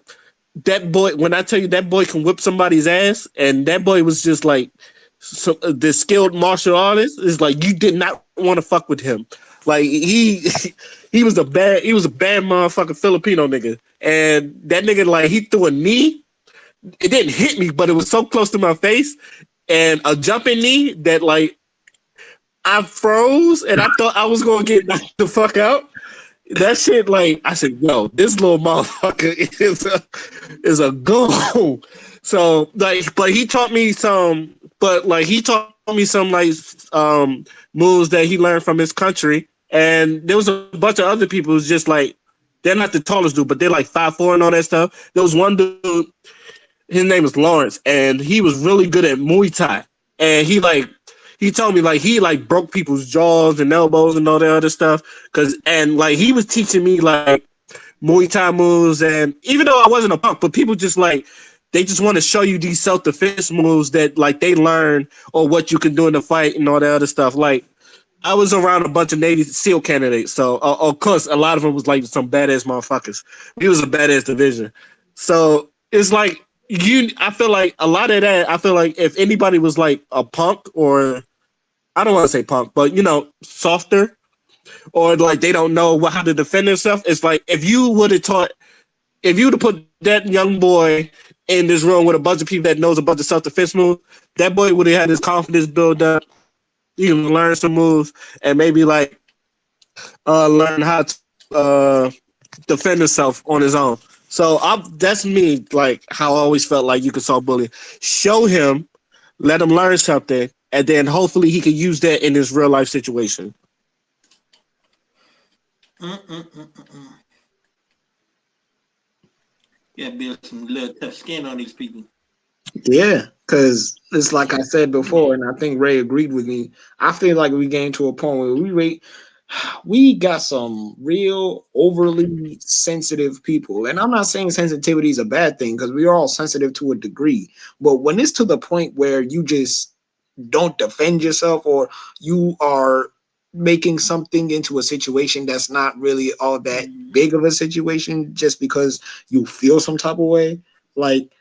that boy, when I tell you that boy can whip somebody's ass, and that boy was just like the skilled martial artist, is like you did not want to fuck with him. Like he was a bad motherfucking Filipino nigga, and that nigga like he threw a knee. It didn't hit me, but it was so close to my face, and a jumping knee that like I froze, and I thought I was gonna get knocked the fuck out. That shit, like I said, yo, this little motherfucker is a goon. So like, but he taught me some, moves that he learned from his country, and there was a bunch of other people who's just like they're not the tallest dude, but they're like 5'4" and all that stuff. There was one dude, his name is Lawrence, and he was really good at Muay Thai, and he told me like he like broke people's jaws and elbows and all that other stuff. Cause and like he was teaching me like Muay Thai moves, and even though I wasn't a punk, but people just like they just want to show you these self defense moves that like they learn or what you can do in the fight and all that other stuff. Like I was around a bunch of Navy SEAL candidates, so of course a lot of them was like some badass motherfuckers. We was a badass division, so it's like I feel like a lot of that. I feel like if anybody was like a punk or I don't want to say punk, but softer or like they don't know how to defend themselves. It's like if you would have put that young boy in this room with a bunch of people that knows a bunch of self defense moves, that boy would have had his confidence build up. He can learn some moves and maybe like learn how to defend himself on his own. So that's me, like how I always felt like you could solve bullying. Show him, let him learn something, and then hopefully he can use that in his real life situation. Yeah, build some little tough skin on these people. Yeah, because it's like I said before, and I think Ray agreed with me. I feel like we getting to a point where we got some real overly sensitive people. And I'm not saying sensitivity is a bad thing because we're all sensitive to a degree. But when it's to the point where you just don't defend yourself or you are making something into a situation that's not really all that big of a situation just because you feel some type of way, like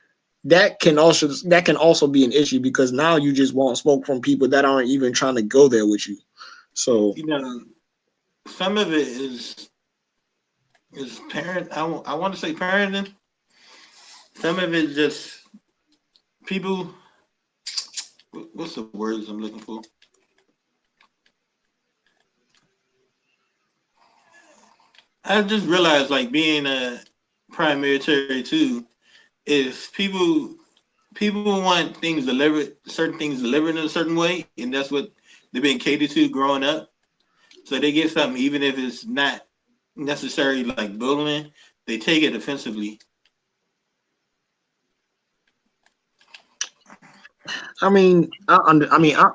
that can also be an issue because now you just want smoke from people that aren't even trying to go there with you. So You know, some of it is parent. I want to say parenting. Some of it just people. What's the words I'm looking for? I just realized, like being a prime military too, is people want things delivered, certain things delivered in a certain way, and that's what they've been catered to growing up. So they get something, even if it's not necessarily like bullying, they take it offensively. I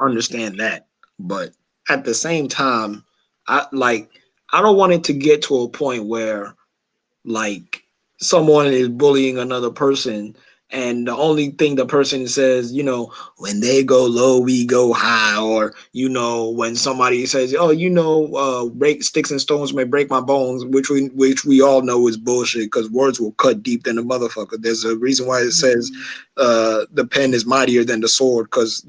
understand that, but at the same time, I like I don't want it to get to a point where like someone is bullying another person and the only thing the person says, when they go low we go high, or when somebody says, oh, break sticks and stones may break my bones, which we all know is bullshit because words will cut deep than a motherfucker. There's a reason why it says the pen is mightier than the sword, because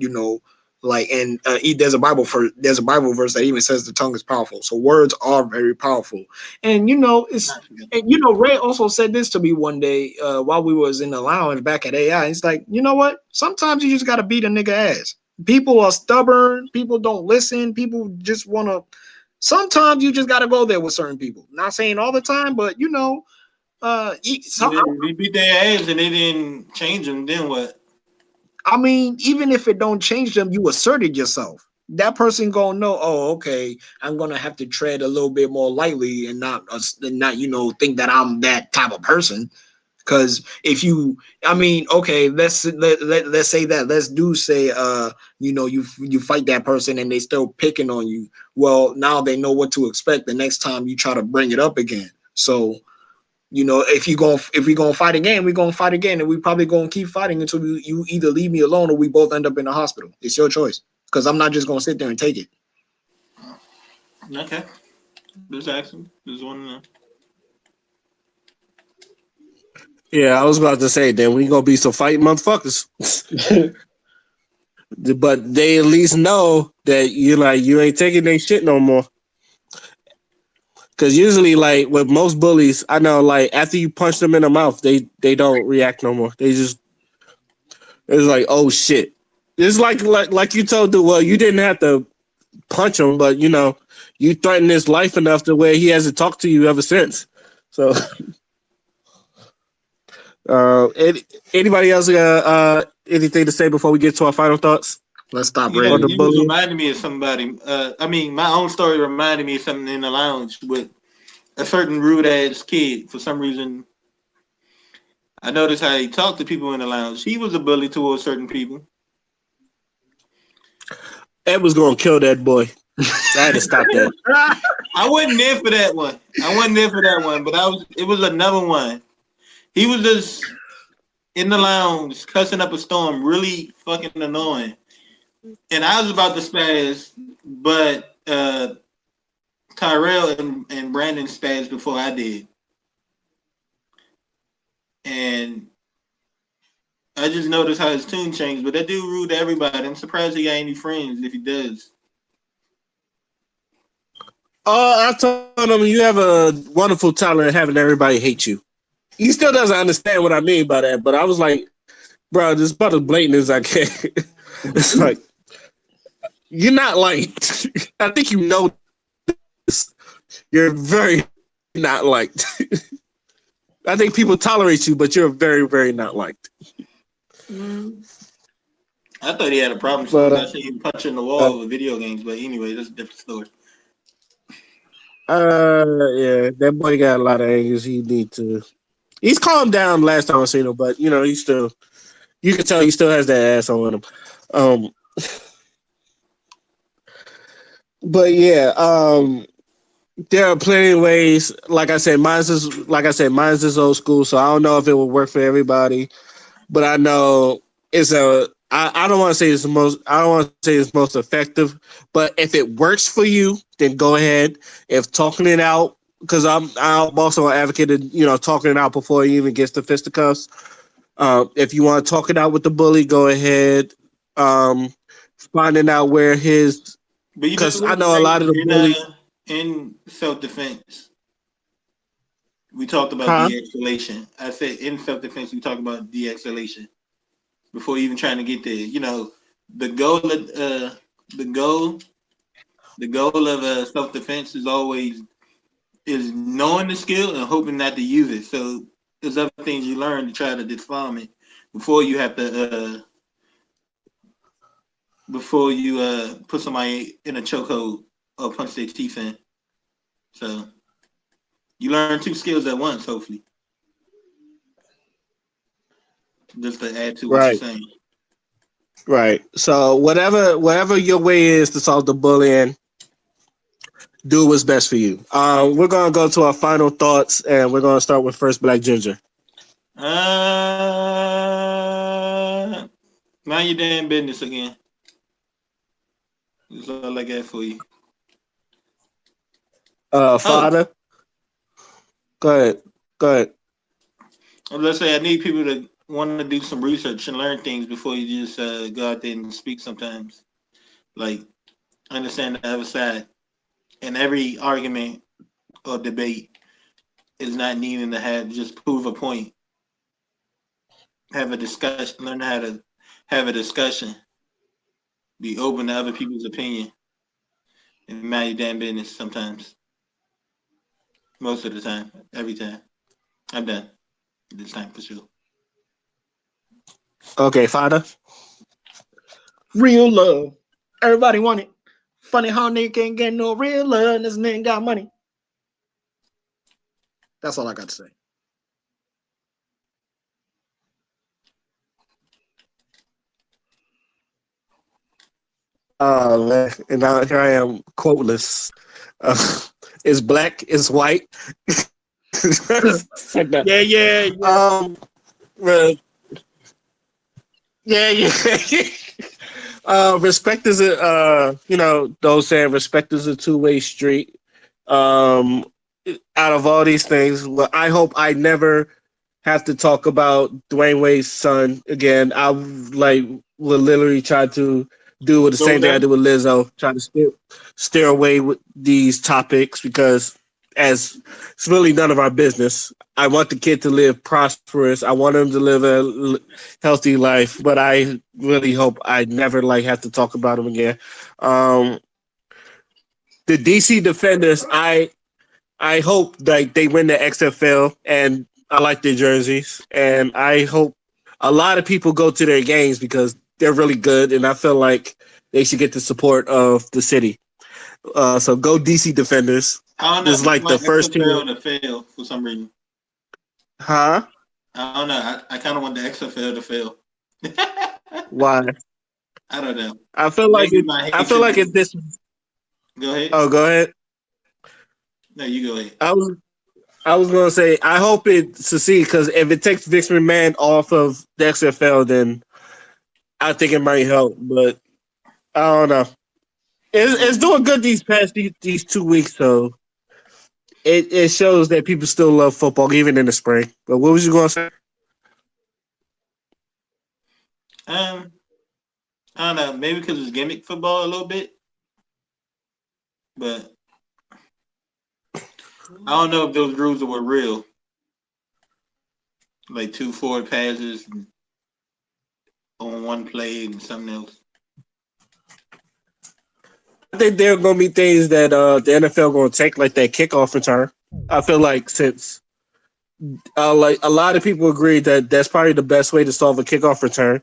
Like, and there's a Bible verse that even says the tongue is powerful. So words are very powerful. And Ray also said this to me one day while we was in the lounge back at AI. It's like, you know what? Sometimes you just gotta beat a nigga ass. People are stubborn. People don't listen. People just wanna. Sometimes you just gotta go there with certain people. Not saying all the time, but We beat their ass and they didn't change them. Then what? I mean, even if it don't change them, you asserted yourself. That person gonna know. Oh, okay. I'm gonna have to tread a little bit more lightly and not think that I'm that type of person. Because if you, I mean, okay, let's say that. Let's do say, you fight that person and they still picking on you. Well, now they know what to expect the next time you try to bring it up again. So if we gonna fight again, we gonna fight again, and we probably gonna keep fighting until you either leave me alone or we both end up in the hospital. It's your choice, because I'm not just gonna sit there and take it. Okay. Just asking. Just want to know. Yeah, I was about to say that we gonna be some fighting motherfuckers. But they at least know that you ain't taking their shit no more. Cause usually, like with most bullies, I know, like after you punch them in the mouth, they don't react no more. It's like, oh shit. It's like you told the well, you didn't have to punch him, but you threatened his life enough to where he hasn't talked to you ever since. So, anybody else got anything to say before we get to our final thoughts? Let's stop You know, Randy. the you was bullying? reminding me of somebody. My own story reminded me of something in the lounge with a certain rude ass kid. For some reason, I noticed how he talked to people in the lounge. He was a bully towards certain people. Ed was gonna kill that boy. I had to stop that. I wasn't there for that one. But it was another one. He was just in the lounge cussing up a storm, really fucking annoying. And I was about to spaz, but Tyrell and Brandon spazzed before I did. And I just noticed how his tune changed. But that dude rude to everybody. I'm surprised he got any friends if he does. I told him you have a wonderful talent of having everybody hate you. He still doesn't understand what I mean by that, but I was like, bro, this is about as blatant as I can. It's like, you're not liked. I think you know this. You're very not liked. I think people tolerate you, but you're very, very not liked. I thought he had a problem so I see him punching the wall with video games. But anyway, that's a different story. Yeah, that boy got a lot of angers. He's calmed down last time I seen him, but he's still. You can tell he still has that ass on him. But yeah, there are plenty of ways. Like I said, mine's is old school, so I don't know if it will work for everybody. But I know I don't want to say it's the most. I don't want to say it's most effective. But if it works for you, then go ahead. If talking it out, because I'm also an advocate of talking it out before he even gets to fisticuffs. If you want to talk it out with the bully, go ahead. Finding out where his, because I know a lot of the bully in self-defense. We talked about de-escalation. I said in self-defense, we talked about de-escalation before even trying to get there. The goal of self-defense is knowing the skill and hoping not to use it. So there's other things you learn to try to disarm it before you have to put somebody in a chokehold or punch their teeth in. So you learn two skills at once, hopefully. Just to add to what you're saying. Right. So whatever your way is to solve the bullying, do what's best for you. We're gonna go to our final thoughts, and we're gonna start with First Black Ginger. Mind your damn business again. That's all I got for you. Father. Go ahead. Let's say I need people to want to do some research and learn things before you just go out there and speak sometimes. Like, understand the other side. And every argument or debate is not needing to have just prove a point. Have a discussion. Learn how to have a discussion. Be open to other people's opinion. And mind your damn business sometimes. Most of the time. Every time. I'm done. This time for sure. Okay, Father. Real love. Everybody want it. Funny how nigga can't get no real love and this nigga got money. That's all I got to say. Man, and now here I am, quoteless. Uh, it's black, it's white. Like that. Yeah. Well, yeah. Respect is those saying respect is a two-way street. Um, Out of all these things, well, I hope I never have to talk about Dwayne Wade's son again. I like will literally try to do the same thing I did with Lizzo, try to steer away with these topics because as it's really none of our business. I want the kid to live prosperous. I want him to live a healthy life, but I really hope I never have to talk about him again. Um, the DC Defenders, I hope they win the XFL, and I like their jerseys, and I hope a lot of people go to their games because they're really good, and I feel like they should get the support of the city. So go DC Defenders. I don't know. This is like the first team to fail for some reason. Huh? I don't know. I kind of want the XFL to fail. Why? I don't know. I feel like it's this. Go ahead. Oh, go ahead. No, you go ahead. I was gonna say I hope it succeeds because if it takes Vince McMahon off of the XFL, then I think it might help. But I don't know. It's doing good these 2 weeks, so it shows that people still love football even in the spring. But what was you gonna say? I don't know. Maybe because it's gimmick football a little bit, but I don't know if those rules were real. Like 2 forward passes on one play and something else. I think there are going to be things that the NFL going to take, like that kickoff return. I feel like since like a lot of people agree that that's probably the best way to solve a kickoff return.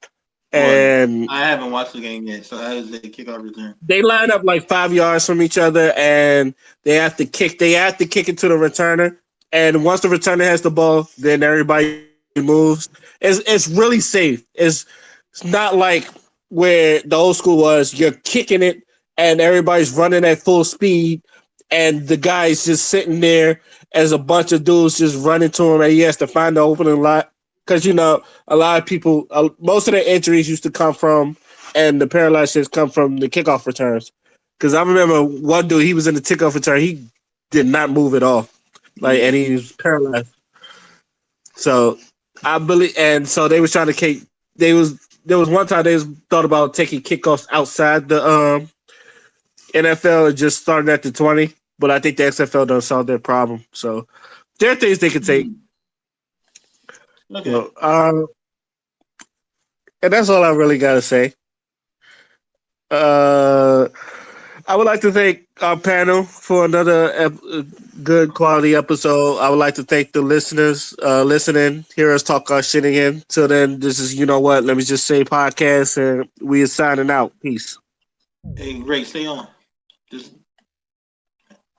And I haven't watched the game yet, so how is the kickoff return? They line up like 5 yards from each other, and they have to kick. They have to kick it to the returner, and once the returner has the ball, then everybody moves. It's really safe. It's not like where the old school was. You're kicking it, and everybody's running at full speed, and the guy's just sitting there as a bunch of dudes just running to him, and he has to find the opening lot. Because, a lot of people, most of their injuries used to come from, and the paralysis come from the kickoff returns. Because I remember one dude, he was in the kickoff return, he did not move at all. And he was paralyzed. So I believe, and so they was trying to there was one time they thought about taking kickoffs outside the NFL and just starting at the 20, but I think the XFL don't solve their problem. So there are things they could take. Okay. So, and that's all I really got to say. I would like to thank our panel for another good quality episode. I would like to thank the listeners listening, hear us talk our shit again. Till then, this is let me just say podcast, and we are signing out. Peace. Hey, Ray, stay on. Just